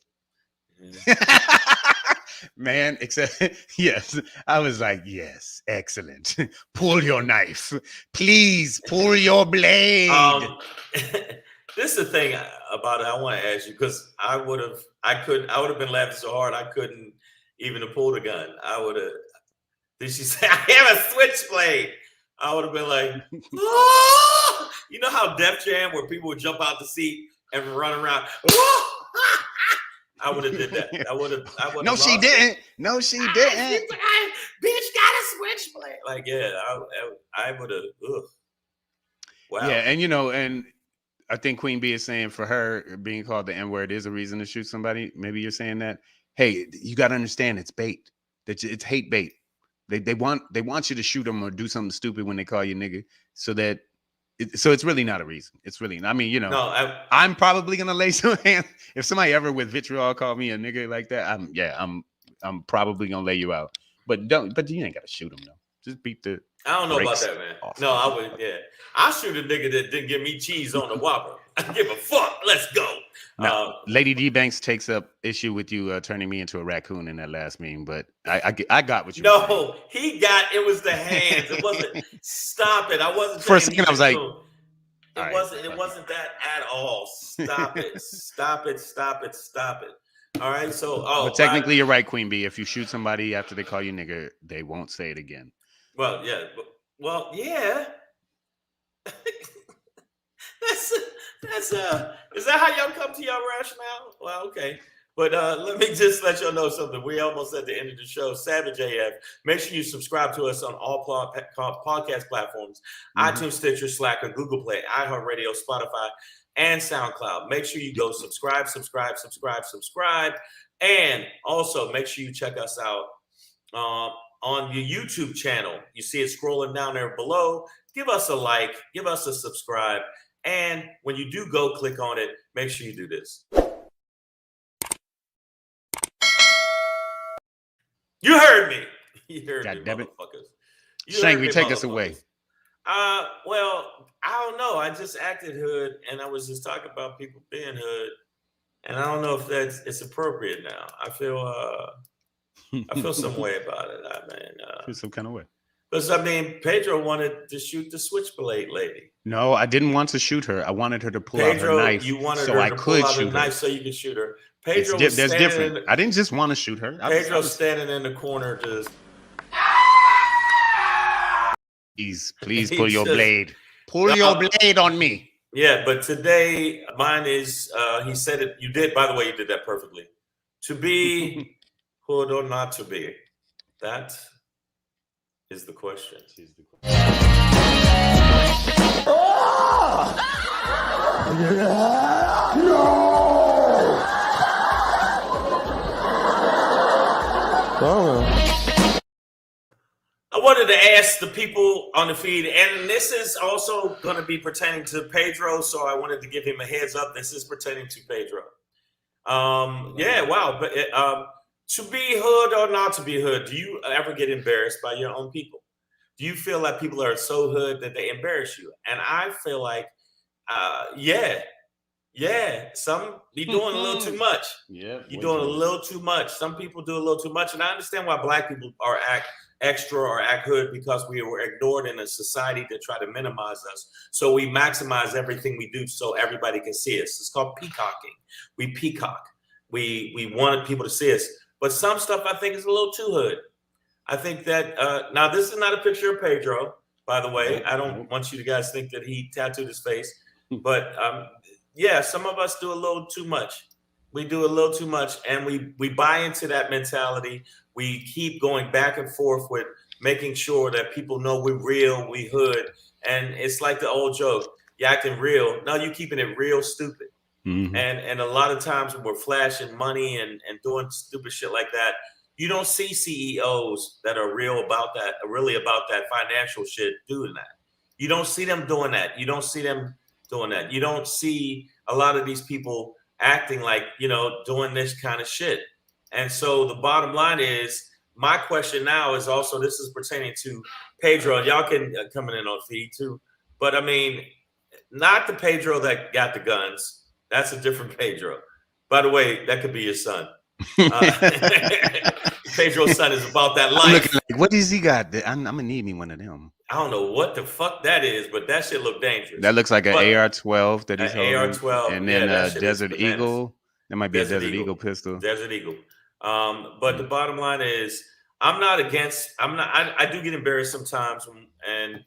Man, except yes, I was like, yes, excellent. Pull your knife, please. Pull your blade. This is the thing about it. I want to ask you, because I would have been laughing so hard I couldn't even have pulled a gun. I would have. Did she say I have a switchblade? I would have been like, oh! You know how Def Jam, where people would jump out the seat and run around. Oh! I would have did that. I would have. No, she didn't. No, she didn't. Bitch got a switchblade. Like, yeah, I would have. Wow. Yeah, and and I think Queen B is saying for her being called the N-word is a reason to shoot somebody. Maybe you're saying that. Hey, you got to understand it's bait. That it's hate bait. They want you to shoot them or do something stupid when they call you nigga, so that. So it's really not a reason. It's really. I mean, No, I'm probably gonna lay some hands if somebody ever with vitriol called me a nigga like that. I'm probably gonna lay you out. But you ain't gotta shoot him though. Just beat the. I don't know about that, man. No, I would. Yeah, I'll shoot a nigga that didn't give me cheese on the Whopper. I don't give a fuck. Let's go. No, Lady D Banks takes up issue with you turning me into a raccoon in that last meme, but I got what you. No, he got it. Was the hands. It wasn't. Stop it. I wasn't. For a second, I was like, it wasn't. It wasn't that at all. Stop it. Stop it. Stop it. Stop it. All right. So, but technically, you're right, Queen B. If you shoot somebody after they call you nigger, they won't say it again. Well, yeah. Well, yeah. That's is that how y'all come to your rationale? Well, okay. But let me just let y'all know something. We're almost at the end of the show. Savage AF. Make sure you subscribe to us on all podcast platforms: iTunes, Stitcher, Slacker, Google Play, iHeartRadio, Spotify, and SoundCloud. Make sure you go subscribe. And also make sure you check us out on your YouTube channel. You see it scrolling down there below. Give us a like. Give us a subscribe. And when you do go click on it, make sure you do this. You heard me. You heard God me, damn it. motherfuckers. Shangri, take us away. Well, I don't know. I just acted hood, and I was just talking about people being hood, and I don't know if it's appropriate now. I feel some way about it. Feel some kind of way. Because Pedro wanted to shoot the Switchblade lady. No, I didn't want to shoot her. I wanted her to pull Pedro, out her knife, you wanted so her I to could pull out shoot a knife her. so you could shoot her. There's different. I didn't just want to shoot her. Pedro was standing in the corner, just. Please pull your blade. Pull your blade on me. Yeah, but today mine is. He said it. You did. By the way, you did that perfectly. To be hood or not to be, that is the question. I wanted to ask the people on the feed, and this is also going to be pertaining to Pedro, so I wanted to give him a heads up. This is pertaining to Pedro. Yeah, wow. But to be hood or not to be hood, do you ever get embarrassed by your own people? Do you feel like people are so hood that they embarrass you? And I feel like, some be doing a little too much. Yeah, you're doing a little too much. Some people do a little too much, and I understand why Black people are act extra or act hood, because we were ignored in a society that try to minimize us. So we maximize everything we do so everybody can see us. It's called peacocking. We peacock. We wanted people to see us, but some stuff I think is a little too hood. I think that now this is not a picture of Pedro, by the way. I don't want you guys to think that he tattooed his face, but yeah, some of us do a little too much. We do a little too much, and we buy into that mentality. We keep going back and forth with making sure that people know we're real, we hood, and it's like the old joke: you acting real, no, you keeping it real stupid. Mm-hmm. And a lot of times when we're flashing money and doing stupid shit like that, you don't see CEOs that are really about that financial shit doing that. You don't see them doing that. You don't see them doing that. You don't see a lot of these people acting like, doing this kind of shit. And so the bottom line is, my question now is also, this is pertaining to Pedro. Y'all can come in on feed too. But I mean, not the Pedro that got the guns. That's a different Pedro. By the way, that could be your son. Pedro's son is about that life. I'm looking like, what does he got? I'm gonna need me one of them. I don't know what the fuck that is, but that shit look dangerous. That looks like an AR-12 that he's holding. AR-12, and then Desert Eagle. That might be a Desert Eagle pistol. Desert Eagle. But the bottom line is, I do get embarrassed sometimes, and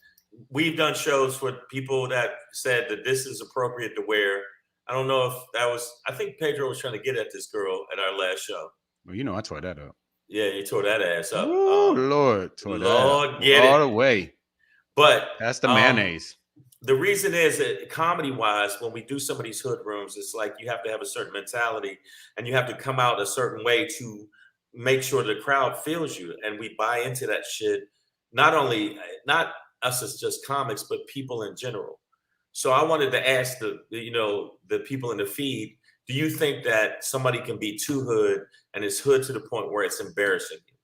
we've done shows with people that said that this is appropriate to wear. I don't know if that was, I think Pedro was trying to get at this girl at our last show. Well, I tore that up. Yeah, you tore that ass up. Oh, Lord. Tore that up. Get all it. the way. But that's the mayonnaise. The reason is that comedy-wise, when we do some of these hood rooms, it's like you have to have a certain mentality, and you have to come out a certain way to make sure the crowd feels you. And we buy into that shit. Not us as just comics, but people in general. So I wanted to ask the people in the feed, do you think that somebody can be too hood and is hood to the point where it's embarrassing you?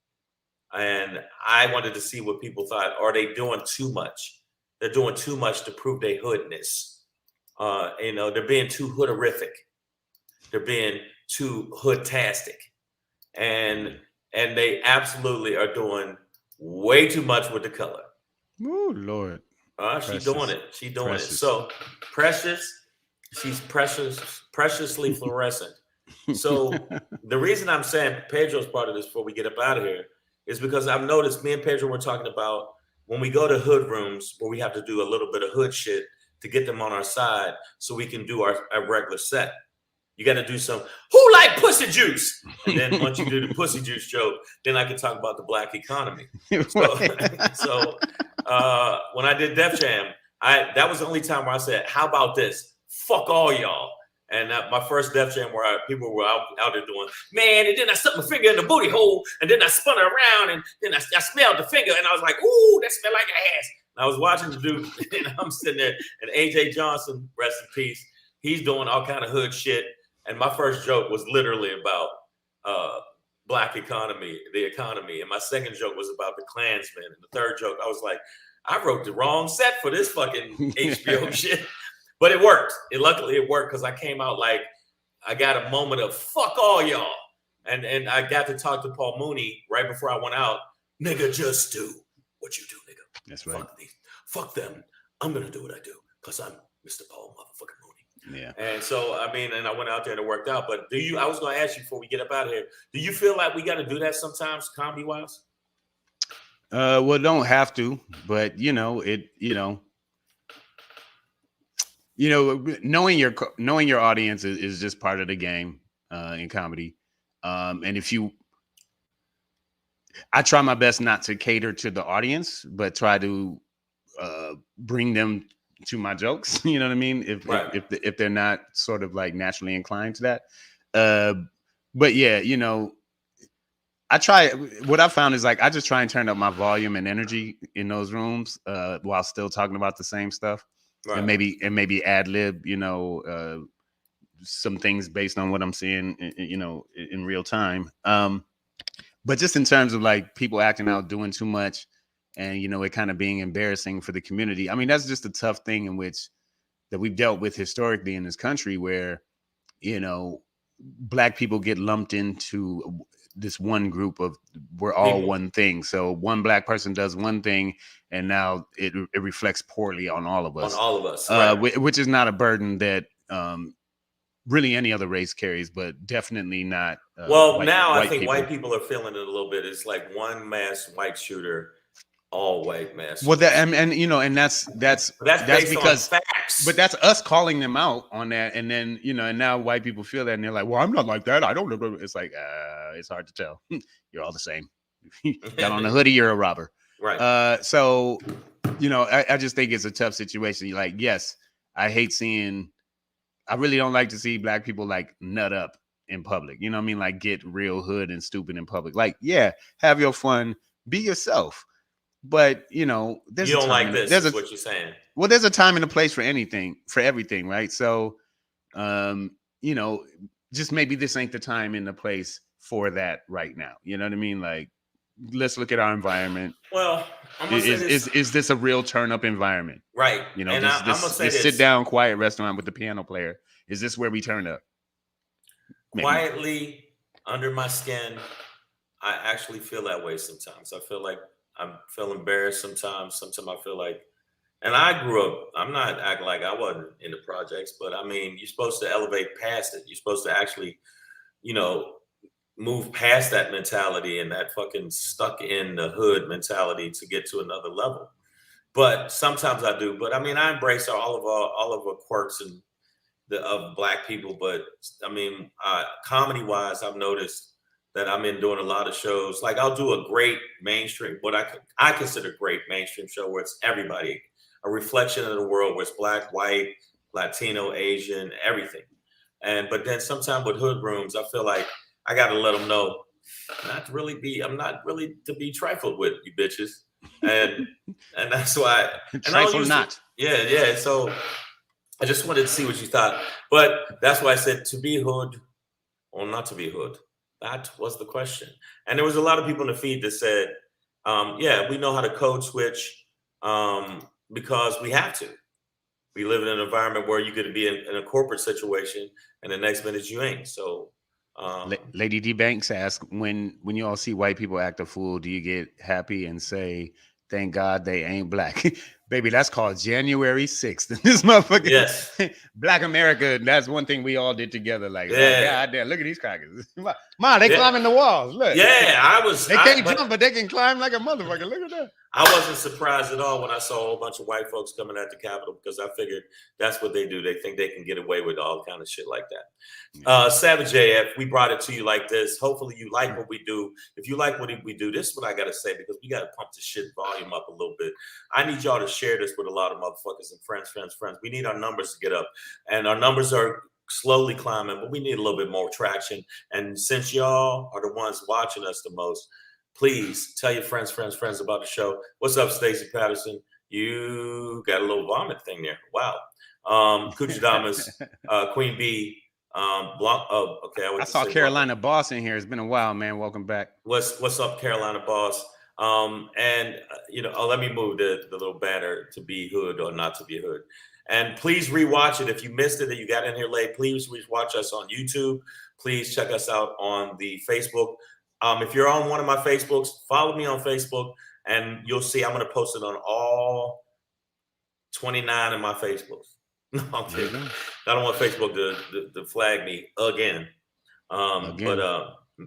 And I wanted to see what people thought. Are they doing too much? They're doing too much to prove their hoodness. They're being too hooderific. They're being too hoodtastic. And they absolutely are doing way too much with the color. Oh, Lord. She's doing it. She's doing it. So Precious, she's preciously fluorescent. So the reason I'm saying Pedro's part of this before we get up out of here is because I've noticed me and Pedro were talking about when we go to hood rooms where we have to do a little bit of hood shit to get them on our side so we can do our regular set. You got to do some, who like pussy juice? And then once you do the pussy juice joke, then I can talk about the black economy. So when I did Def Jam, that was the only time where I said, how about this? Fuck all y'all. And my first Def Jam where people were out there doing, man, and then I stuck my finger in the booty hole, and then I spun it around, and then I smelled the finger, and I was like, ooh, that smelled like ass. And I was watching the dude, and I'm sitting there, and AJ Johnson, rest in peace, he's doing all kind of hood shit. And my first joke was literally about black economy, the economy. And my second joke was about the Klansmen. And the third joke, I was like, I wrote the wrong set for this fucking HBO shit. But it worked. Luckily it worked because I came out like I got a moment of fuck all y'all. And I got to talk to Paul Mooney right before I went out. Nigga, just do what you do, nigga. That's right. Fuck them. I'm going to do what I do because I'm Mr. Paul motherfucking Mooney. Yeah. And so, and I went out there and it worked out. But I was going to ask you before we get up out of here, do you feel like we got to do that sometimes comedy wise? Well, don't have to, but knowing your audience is just part of the game in comedy. And I try my best not to cater to the audience, but try to bring them to my jokes. You know what I mean? If they're not sort of like naturally inclined to that. But yeah, I try. What I found is like I just try and turn up my volume and energy in those rooms while still talking about the same stuff. Right. And maybe ad lib, some things based on what I'm seeing, in real time. But just in terms of like people acting out, doing too much, and it kind of being embarrassing for the community. I mean, that's just a tough thing that we've dealt with historically in this country, where Black people get lumped into this one group of we're all one thing. So one Black person does one thing, and now it reflects poorly on all of us. On all of us, right. Which is not a burden that really any other race carries, but definitely not. I think white people are feeling it a little bit. It's like one mass white shooter, all white mass. Well, and that's because facts. But that's us calling them out on that, and then and now white people feel that, and they're like, "Well, I'm not like that. I don't know." It's like it's hard to tell. You're all the same. Got on a hoodie, you're a robber. Right. So I just think it's a tough situation. Like, yes, I really don't like to see Black people like nut up in public. You know what I mean? Like get real hood and stupid in public. Like, yeah, have your fun, be yourself. But you know, there's You a don't time like this, there's is a what you're saying. well, there's a time and a place for everything, right? So you know, just maybe this ain't the time and the place for that right now. You know what I mean? Like, let's look at our environment. Well, I'm gonna say this. Is this a real turn up environment? Right. You know, And I'm gonna say this this. sit down quiet restaurant with the piano player. Is this where we turn up? Maybe. Quietly under my skin, I actually feel that way sometimes. I feel like I feel embarrassed sometimes. Sometimes I feel like, and I grew up, I'm not acting like I wasn't in the projects, but I mean, you're supposed to elevate past it. You're supposed to actually, you know, move past that mentality and that fucking stuck in the hood mentality to get to another level. But sometimes I do. But I mean, I embrace all of our quirks and of Black people. But I mean, comedy wise, I've noticed that I'm in doing a lot of shows. Like I'll do a great mainstream, what I consider great mainstream show where it's everybody, a reflection of the world where it's Black, white, Latino, Asian, everything. But then sometimes with hood rooms, I feel like I got to let them know I'm not really to be trifled with, you bitches. And that's why. Trifle not. Yeah. So I just wanted to see what you thought. But that's why I said to be hood or not to be hood. That was the question. And there was a lot of people in the feed that said, yeah, we know how to code switch because we have to. We live in an environment where you could be in a corporate situation and the next minute you ain't. So Lady D Banks asked, when you all see white people act a fool, do you get happy and say, thank God they ain't Black? Baby, that's called January 6th. This motherfucker, yes. Black America, that's one thing we all did together. Like, Yeah. God damn, look at these crackers. Ma, they climbing the walls. Look. Yeah, They can't jump, but they can climb like a motherfucker. Look at that. I wasn't surprised at all when I saw a whole bunch of white folks coming at the Capitol because I figured that's what they do. They think they can get away with all kind of shit like that. Savage AF, we brought it to you like this. Hopefully you like what we do. If you like what we do, this is what I got to say because we got to pump the shit volume up a little bit. I need y'all to share this with a lot of motherfuckers and friends. We need our numbers to get up. And our numbers are slowly climbing, but we need a little bit more traction. And since y'all are the ones watching us the most, please tell your friends about the show. What's up, Stacey Patterson? You got a little vomit thing there. Wow. Coochie Damas, Queen Bee, Blanc. Oh, okay. I saw Carolina Boss in here. It's been a while, man. Welcome back. What's up, Carolina Boss? Let me move the little banner to be hood or not to be hood. And please rewatch it. If you missed it and you got in here late, please watch us on YouTube. Please check us out on the Facebook. If you're on one of my Facebooks, follow me on Facebook and you'll see I'm going to post it on all 29 of my Facebooks. No, I'm kidding. I don't want Facebook to flag me again.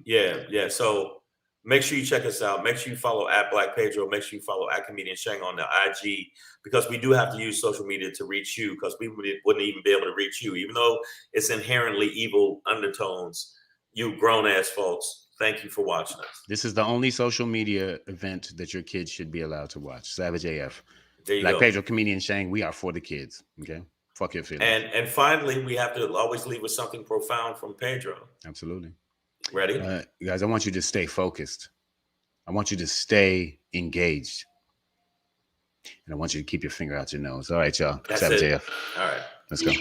Yeah. So make sure you check us out. Make sure you follow at Black Pedro. Make sure you follow at Comedian Shang on the IG because we do have to use social media to reach you because we wouldn't even be able to reach you, even though it's inherently evil undertones. You grown ass folks. Thank you for watching us. This is the only social media event that your kids should be allowed to watch. Savage AF. There you Black go. Pedro, Comedian Shang, we are for the kids. Okay? Fuck your feelings. And finally, we have to always leave with something profound from Pedro. Absolutely. Ready? You guys, I want you to stay focused. I want you to stay engaged. And I want you to keep your finger out your nose. All right, y'all. That's Savage it. AF. All right. Let's go.